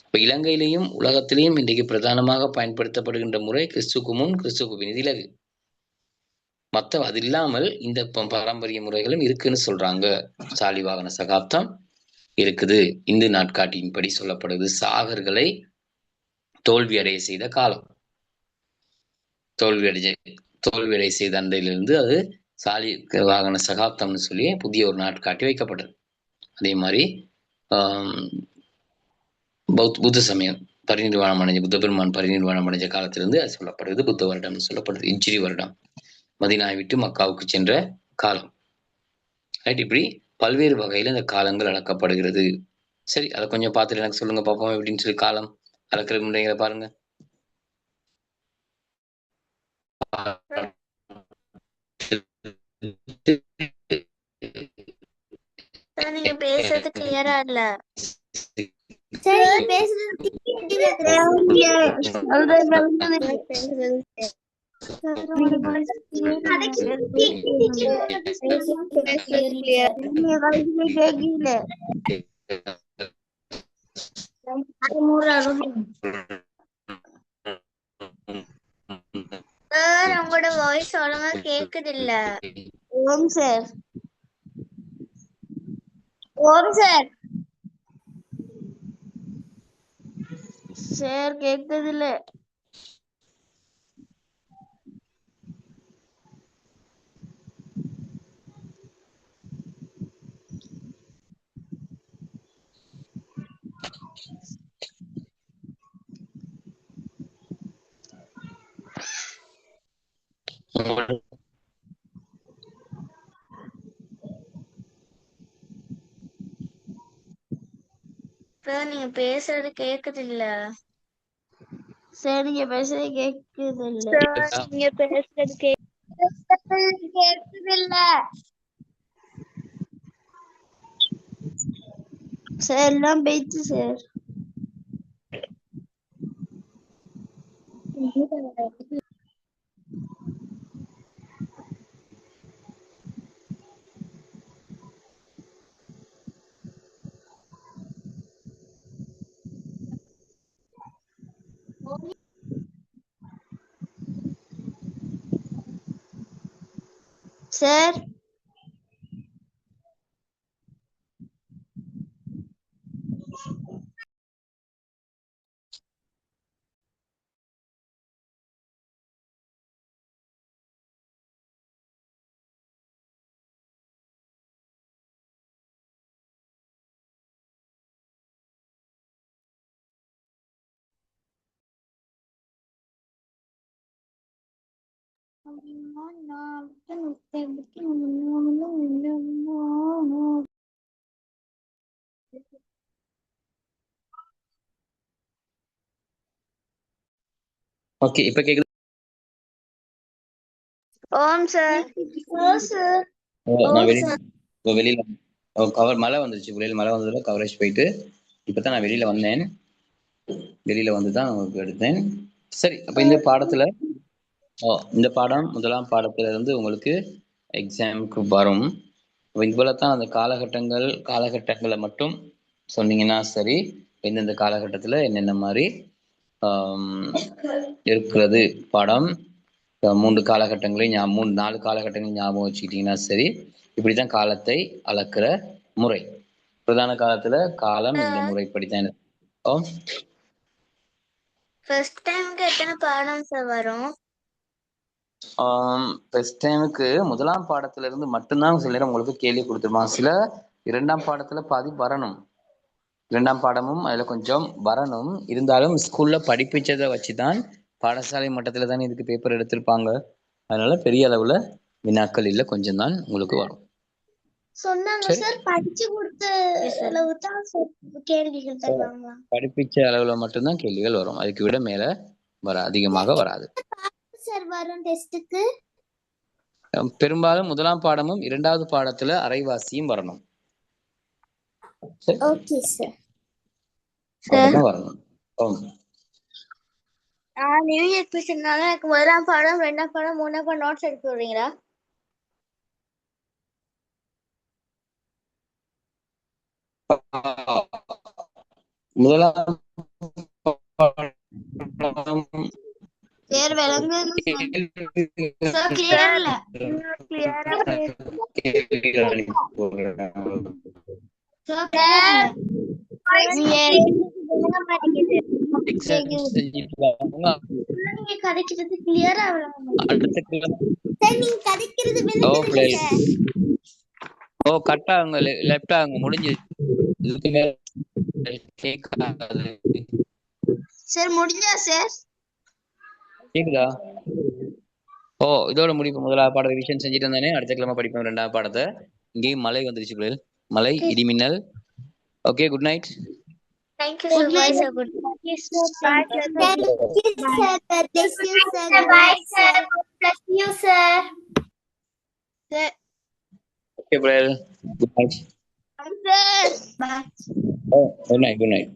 இப்ப இலங்கையிலையும் உலகத்திலையும் இன்றைக்கு பிரதானமாக பயன்படுத்தப்படுகின்ற முறை கிறிஸ்துக்கு முன், கிறிஸ்துக்கு பின். இது இலகு. அது இல்லாமல் இந்த பாரம்பரிய முறைகளும் இருக்குன்னு சொல்றாங்க. சாலி வாகன சகாப்தம் இருக்குது. இந்து நாட்காட்டியின்படி சொல்லப்படுது. சாகர்களை தோல்வியடைய செய்த காலம், தோல்வியடைய செய்த அண்டையிலிருந்து அது சாலி வாகன சகாப்தம்னு சொல்லி புதிய ஒரு நாட்காட்டி வைக்கப்பட்டது. அதே மாதிரி புத்த சமயம் பரிநிர்வாணம் அடைஞ்ச, புத்த பெருமான் பரிநிர்வாணம் அடைஞ்ச காலத்திலிருந்து அது சொல்லப்படுது புத்த வருடம்னு சொல்லப்படுது. இஜ்ரி வருடம், மதீனாவை விட்டு மக்காவுக்கு சென்ற காலம். ரைட்? இப்படி பல்வேறு வகையில இந்த காலங்கள் அளக்கப்படுகிறது. சரி, அதை கொஞ்சம் பார்த்துட்டு எனக்கு சொல்லுங்க பாப்போம், எப்படின்னு சொல்லி காலம் அளக்கிற முறைகளை பாருங்க. நீங்க பேசுறது கிளியரா இல்ல. சார், உங்களோட வாய்ஸ் ஒழுங்கா கேக்குது இல்ல. ஓம் சார், ஓம் சார், சார் கேக்குது இல்ல. சார், நீங்க பேசுறது கேக்குது இல்ல. சார், நீங்க பேசுறது கேக்குது இல்ல. நீங்க பேசுறது கேக்குது இல்ல. சார், எல்லாம் பேச்சு சார். சார், ஓகே, இப்ப கேக்குது. ஓம் சார். வெளியில மழை வந்துருச்சு, வெளியில மழை வந்ததுல கவரேஜ் போயிட்டு இப்பதான் நான் வெளியில வந்தேன். வெளியில வந்துதான் உங்களுக்கு எடுத்தேன். சரி, அப்ப இந்த பாடத்துல இந்த பாடம் முதலாம் பாடத்துல இருந்து உங்களுக்கு எக்ஸாமுக்கு வரும். இதுபோலத்தான் அந்த காலகட்டங்களை மட்டும் சொன்னீங்கன்னா சரி, எந்தெந்த காலகட்டத்துல என்னென்ன மாதிரி இருக்கிறது பாடம், 3 காலகட்டங்களையும் 4 காலகட்டங்களையும் ஞாபகம் வச்சுக்கிட்டீங்கன்னா சரி. இப்படித்தான் காலத்தை அளக்கிற முறை. பிரதான காலத்துல காலம் இந்த முறைப்படித்தான் இருக்கும். ஃபர்ஸ்ட் டைம்க்கு எத்தனை பாடம் சார் வரும்? ஃபர்ஸ்ட் டைமுக்கு முதலாம் பாடத்துல இருந்து மட்டும்தான் சில நேரம் உங்களுக்கு கேள்வி கொடுத்துருவான். சில 2ஆம் பாடத்துல பாதி வரணும். 2ஆம் பாடமும் அதுல கொஞ்சம் வரணும். இருந்தாலும் ஸ்கூல்ல படிப்பிச்சதை வச்சுதான், பாடசாலை மட்டத்துல தானே இதுக்கு பேப்பர் எடுத்திருப்பாங்க. அதனால பெரிய அளவுல வினாக்கள் இல்ல, கொஞ்சம் தான் உங்களுக்கு வரும். சொன்னாங்க சார் படிச்சு கொடுத்த அளவு தான் கேள்விகள் தருவாங்களா? படிப்பிச்ச அளவுல மட்டும்தான் கேள்விகள் வரும். அதுக்கு விட மேல அதிகமாக வராது சார் வரும் டெஸ்டுக்கு. பெரும்பாலும் முதலாம் பாடமும் 2வது பாடத்துல அரைவாசியும் வரணும். Okay sir. சார் வரணும். நியூ இயர் பேசுறதுனால எனக்கு முதலாம் பாடம் 2ஆம் பாடம் 3ஆம் பாடம் நோட்ஸ் எடுத்து விடுறீங்களா? முதலாம் பேர் விளங்குது சார். கிளியர் இல்ல. கிளியரா நீங்க கதைக்கிறது கிளியரா கரெக்டா அவங்க லெஃப்டா அவங்க முடிஞ்சு சார் முடிஞ்சா சார் கேக்குதா? இதோட முடிப்பு. முதலாவது பாட ரிவிஷன் செஞ்சுட்டு இருந்தானே, அடுத்த கிழமை படிப்போம் 2ஆவது பாடத்தை. இங்கேயும் மழை வந்துருச்சு பிள்ளைகள், மழை இடி மின்னல். Okay, good night. Thank you, sir. Bye, sir. Good night. Yes, sir. Bye, sir. Thank you, sir. Bless you, sir. Bye, sir. Bless you, sir. Sir. Okay, பிள்ளைகள், good night. Sir. Bye. Good night.